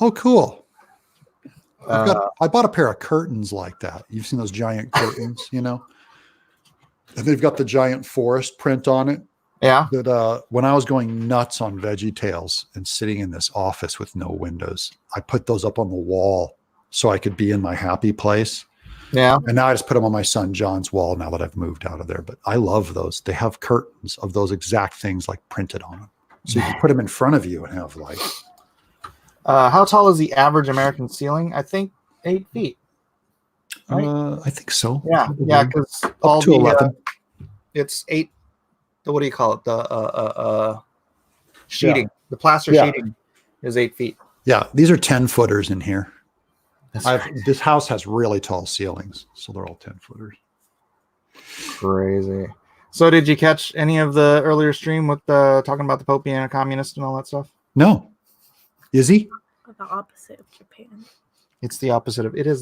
Oh, cool. I bought a pair of curtains like that. You've seen those giant curtains, and they've got the giant forest print on it.
Yeah.
That when I was going nuts on Veggie Tales and sitting in this office with no windows, I put those up on the wall so I could be in my happy place.
Yeah.
And now I just put them on my son John's wall now that I've moved out of there. But I love those. They have curtains of those exact things like printed on them. So you can put them in front of you and have light.
How tall is the average American ceiling? I think 8 feet. Right?
I think so.
Yeah.
Probably.
Yeah. Because
up to 11.
It's 8. What do you call it? The sheeting. Yeah. The plaster sheeting is 8 feet.
Yeah. These are 10 footers in here.
Right.
This house has really tall ceilings, so they're all 10 footers.
Crazy. So did you catch any of the earlier stream with talking about the Pope being a communist and all that stuff?
No. Is he?
The opposite of Japan.
It is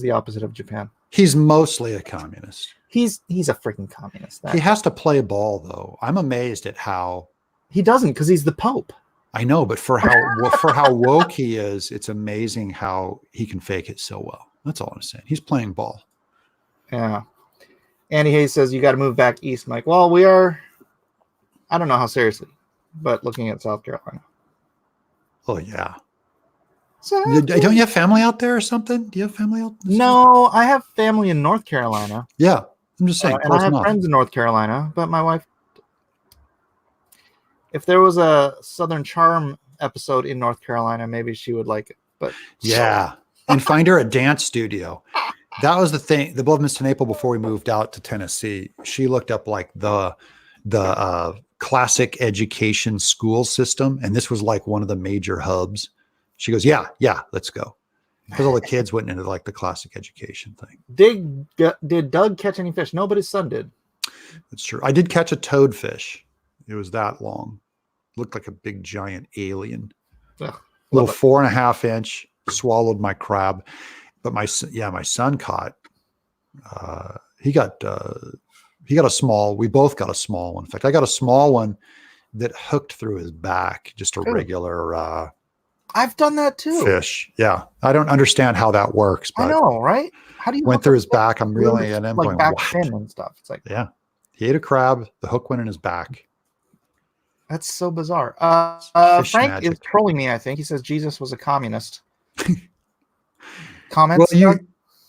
the opposite of Japan.
He's mostly a communist.
He's a freaking communist.
He has to play ball, though. I'm amazed at how
he doesn't, because he's the Pope.
I know, but for how woke he is, it's amazing how he can fake it so well. That's all I'm saying. He's playing ball.
Yeah. Andy Hayes says you got to move back east, Mike. Well, we are. I don't know how seriously, but looking at South Carolina.
Oh yeah. Don't you have family out there or something? Do you have family out there?
No, I have family in North Carolina.
Yeah, I'm just saying.
And I have friends in North Carolina, but my wife. If there was a Southern Charm episode in North Carolina, maybe she would like it. But
yeah, and find her a dance studio. That was the thing. The Above Mr. Naple, before we moved out to Tennessee, she looked up like the classic education school system, and this was like one of the major hubs. She goes, yeah, let's go, because all the kids went into like the classic education thing.
Did Doug catch any fish? No, but his son did.
That's true. I did catch a toadfish. It was that long. Looked like a big giant alien.
Ugh,
little 4.5 inch. Swallowed my crab. But my son caught. He got a small. We both got a small one. In fact, I got a small one that hooked through his back. Just a regular.
I've done that too.
Fish. Yeah, I don't understand how that works. But
I know, right? How do you
went through his back? I'm really and I'm
like
going
back
what?
fin and stuff. It's like
He ate a crab. The hook went in his back.
That's so bizarre.
Fish
Frank
magic.
is trolling me, I think. He says Jesus was a communist.
Well,
Comments?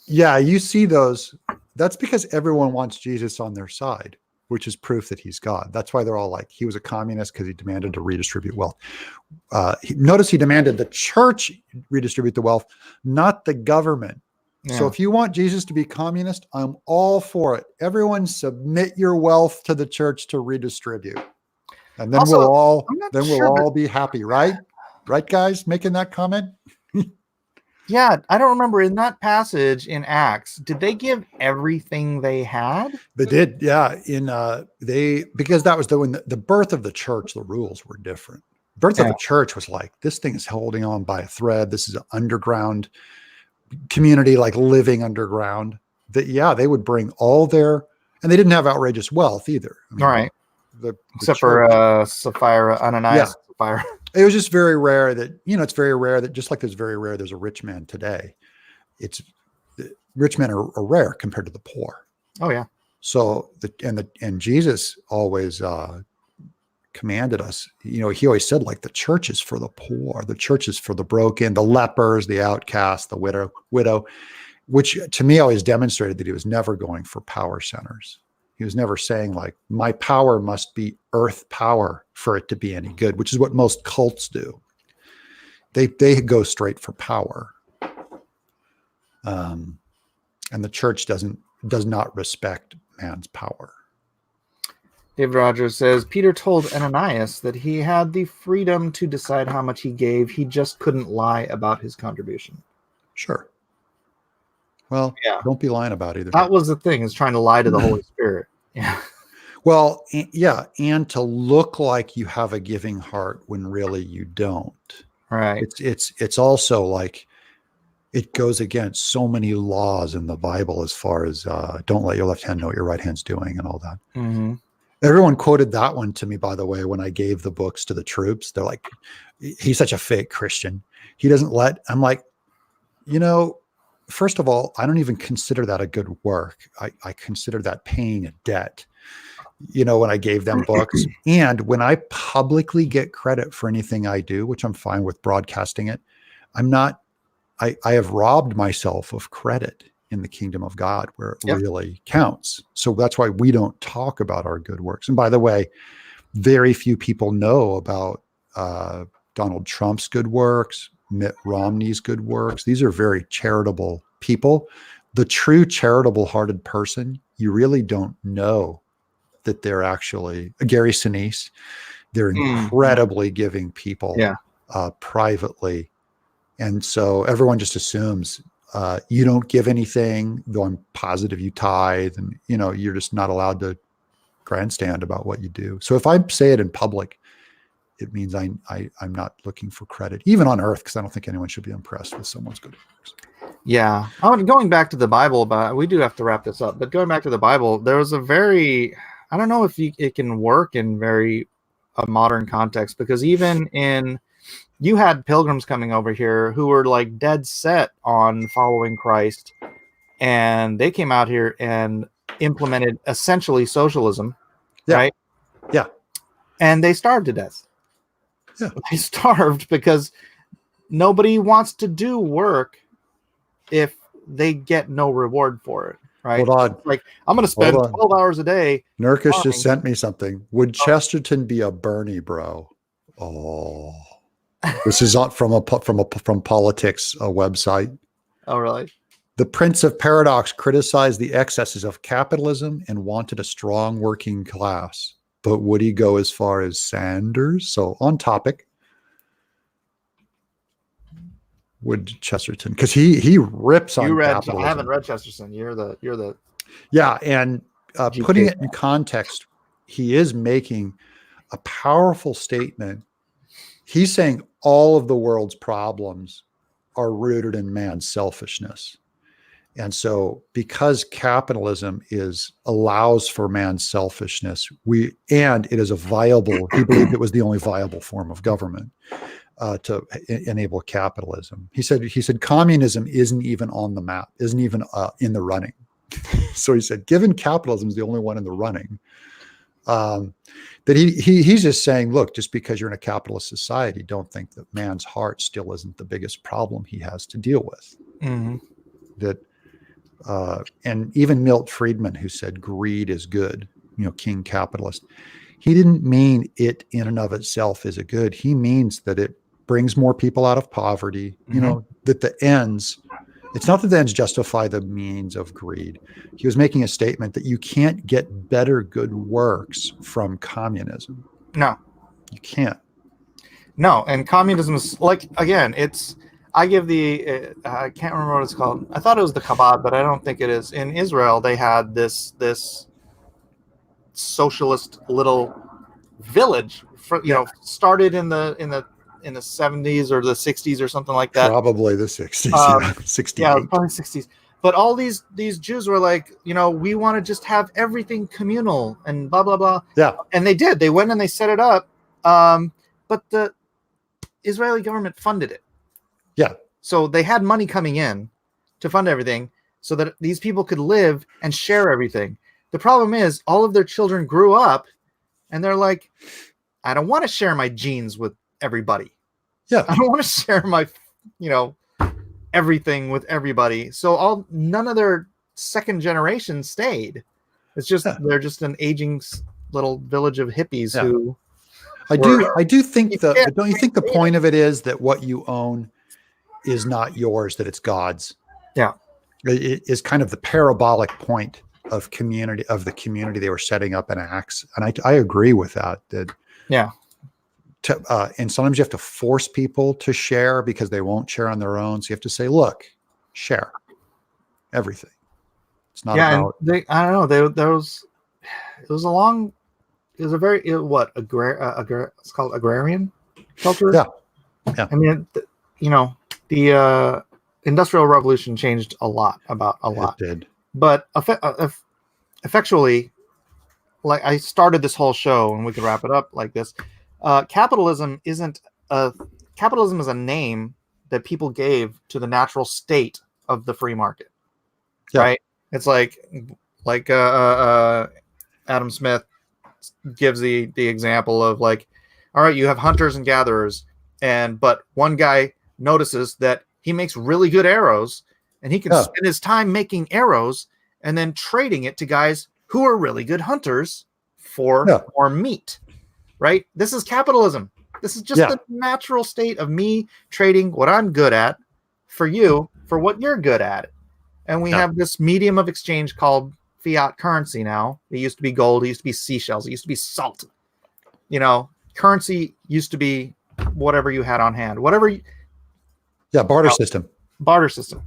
you see those. That's because everyone wants Jesus on their side, which is proof that he's God. That's why they're all like, he was a communist because he demanded to redistribute wealth. Notice he demanded the church redistribute the wealth, not the government. So if you want Jesus to be communist, I'm all for it. Everyone submit your wealth to the church to redistribute. And then
Also,
we'll all
sure,
be happy, right? Right, guys, making that comment?
yeah, I don't remember in that passage in Acts, did they give everything they had?
They did, yeah. Because that was when the birth of the church, the rules were different. Birth of the church was like, this thing is holding on by a thread. This is an underground community, like living underground. That they would bring all their, and they didn't have outrageous wealth either. I mean,
All right. Except
church,
for Sapphira, Ananias, Sapphira.
It was just very rare that, it's very rare that just like there's very rare there's a rich man today. Rich men are rare compared to the poor.
Oh yeah.
So and Jesus always commanded us, he always said, like, the church is for the poor, the church is for the broken, the lepers, the outcast, the widow, which to me always demonstrated that he was never going for power centers. He was never saying, like, my power must be earth power for it to be any good, which is what most cults do. They go straight for power. And the church does not respect man's power.
David Rogers says, Peter told Ananias that he had the freedom to decide how much he gave. He just couldn't lie about his contribution.
Sure. Well, don't be lying about either.
That was the thing, is trying to lie to the Holy Spirit. Yeah.
Well, and to look like you have a giving heart when really you don't.
Right.
It's also like, it goes against so many laws in the Bible as far as don't let your left hand know what your right hand's doing and all that.
Mm-hmm.
Everyone quoted that one to me, by the way, when I gave the books to the troops. They're like, he's such a fake Christian. He doesn't I'm like, first of all, I don't even consider that a good work. I consider that paying a debt, when I gave them books. And when I publicly get credit for anything I do, which I'm fine with broadcasting it, I have robbed myself of credit in the kingdom of God where it really counts. So that's why we don't talk about our good works. And by the way, very few people know about Donald Trump's good works, Mitt Romney's good works. These are very charitable people. The true charitable hearted person, you really don't know that they're actually Gary Sinise. They're incredibly giving people privately. And so everyone just assumes you don't give anything, though I'm positive you tithe, and you're just not allowed to grandstand about what you do. So if I say it in public, it means I'm not looking for credit, even on earth, because I don't think anyone should be impressed with someone's good works.
Yeah. Going back to the Bible, we do have to wrap this up, but going back to the Bible, there was I don't know if it can work in a modern context, because you had pilgrims coming over here who were like dead set on following Christ, and they came out here and implemented essentially socialism, right?
Yeah.
And they starved to death.
Yeah.
They starved because nobody wants to do work if they get no reward for it, right?
Hold on.
Like, I'm going to spend 12 hours a day.
Nurkish just sent me something. Would Chesterton be a Bernie bro? Oh. This is not from Politics, a website.
Oh, really?
The Prince of Paradox criticized the excesses of capitalism and wanted a strong working class. But would he go as far as Sanders? So on topic. Would Chesterton, because he rips on capitalism.
I haven't read Chesterton. You're the
yeah, and putting it in context, he is making a powerful statement. He's saying all of the world's problems are rooted in man's selfishness. And so because capitalism allows for man's selfishness, and it is he believed it was the only viable form of government to enable capitalism. He said communism isn't even on the map, isn't even in the running. So he said, given capitalism is the only one in the running, That he's just saying, look, just because you're in a capitalist society, don't think that man's heart still isn't the biggest problem he has to deal with.
Mm-hmm.
That, and even Milt Friedman, who said greed is good, king capitalist, he didn't mean it in and of itself is a good. He means that it brings more people out of poverty, that the ends, it's not that the ends justify the means of greed. He was making a statement that you can't get better good works from communism.
No.
You can't.
No, and communism is like, again, I give I can't remember what it's called. I thought it was the Chabad, but I don't think it is. In Israel, they had this socialist little village, started in the 70s or the 60s or something like that.
Probably the 60s, 68.
Yeah, probably 60s. But all these Jews were like, we want to just have everything communal and blah, blah, blah.
Yeah.
And they did. They went and they set it up. But the Israeli government funded it.
Yeah.
So they had money coming in to fund everything so that these people could live and share everything. The problem is all of their children grew up and they're like, I don't want to share my genes with everybody.
Yeah.
I don't want to share my, everything with everybody. So none of their second generation stayed. It's just, they're just an aging little village of hippies who.
I do think don't you think the point of it is that what you own is not yours, that it's God's?
Yeah.
It is kind of the parabolic point of the community they were setting up in Acts. And I agree with that.
Yeah.
And sometimes you have to force people to share because they won't share on their own. So you have to say, look, share everything. It's not about.
I don't know. It was a very, it's called agrarian culture.
Yeah. Yeah.
I mean, the Industrial Revolution changed a lot.
It did.
But effectually, like I started this whole show, and we could wrap it up like this. Capitalism is a name that people gave to the natural state of the free market.
Yeah.
Right? It's like Adam Smith gives the example of like, all right, you have hunters and gatherers, but one guy notices that he makes really good arrows and he can spend his time making arrows and then trading it to guys who are really good hunters for more meat, right? This is capitalism. This is just the natural state of me trading what I'm good at for you for what you're good at. And we have this medium of exchange called fiat currency now. It used to be gold. It used to be seashells. It used to be salt. Currency used to be whatever you had on hand,
barter system.
Barter system.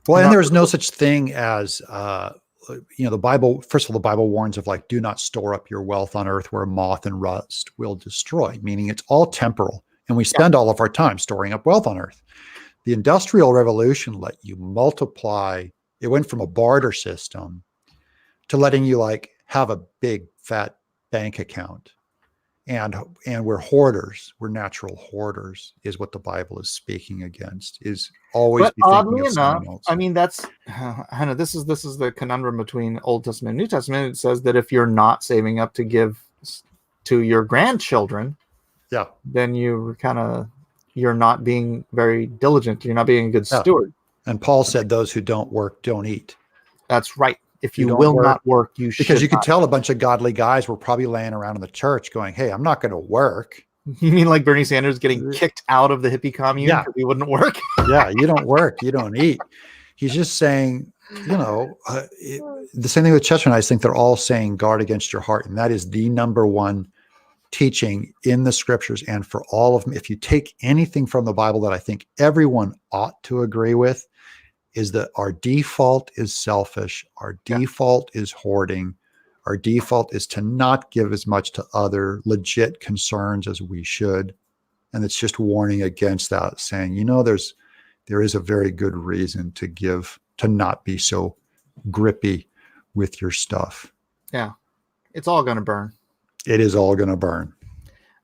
Well, and there's no such thing as, the Bible. First of all, the Bible warns of like, do not store up your wealth on earth where moth and rust will destroy, meaning it's all temporal. And we spend all of our time storing up wealth on earth. The Industrial Revolution let you multiply. It went from a barter system to letting you like have a big fat bank account. And we're hoarders. We're natural hoarders is what the Bible is speaking against, is always
but
be thinking
oddly
of
enough,
someone else.
I mean, that's Hannah, this is the conundrum between Old Testament and New Testament. It says that if you're not saving up to give to your grandchildren, then you're not being very diligent. You're not being a good steward.
And Paul said, those who don't work don't eat.
That's right. If you will not work, you should.
Because you could tell a bunch of godly guys were probably laying around in the church going, hey, I'm not going to work.
You mean like Bernie Sanders getting kicked out of the hippie commune because he wouldn't work?
You don't work. You don't eat. He's just saying, the same thing with Chesternites. I think they're all saying guard against your heart. And that is the number one teaching in the scriptures. And for all of them, if you take anything from the Bible that I think everyone ought to agree with, is that our default is selfish. Our default is hoarding. Our default is to not give as much to other legit concerns as we should. And it's just warning against that, saying, there is a very good reason to give, to not be so grippy with your stuff. Yeah.
It's all going to burn.
It is all going to burn.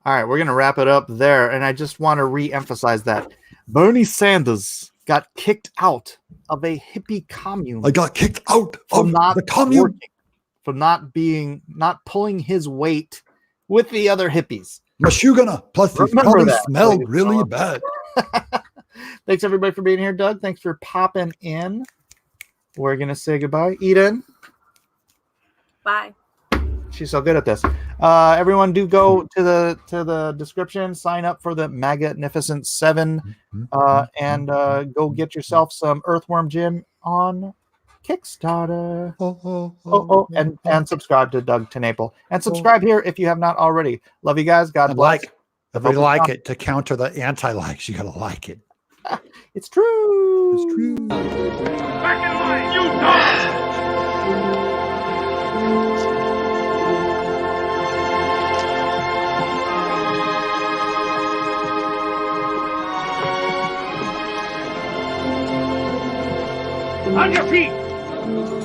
All right. We're going to wrap it up there. And I just want to re-emphasize that Bernie Sanders got kicked out of a hippie commune.
I got kicked out of the commune
for not pulling his weight with the other hippies.
Mashugana, plus he
Remember
probably
that,
smelled
ladies and
really
gentlemen.
bad.
Thanks everybody for being here, Doug. Thanks for popping in. We're gonna say goodbye. Eden,
Bye.
she's so good at this. Everyone, do go to the description, sign up for the Magnificent 7, and go get yourself some Earthworm Jim on Kickstarter. And subscribe to Doug TeNapel. And subscribe here if you have not already. Love you guys. God
And
bless.
everybody
Hope
like
it's
it to counter the anti-likes. You gotta like it.
It's true.
It's true.
Back in line, you dogs! On your feet!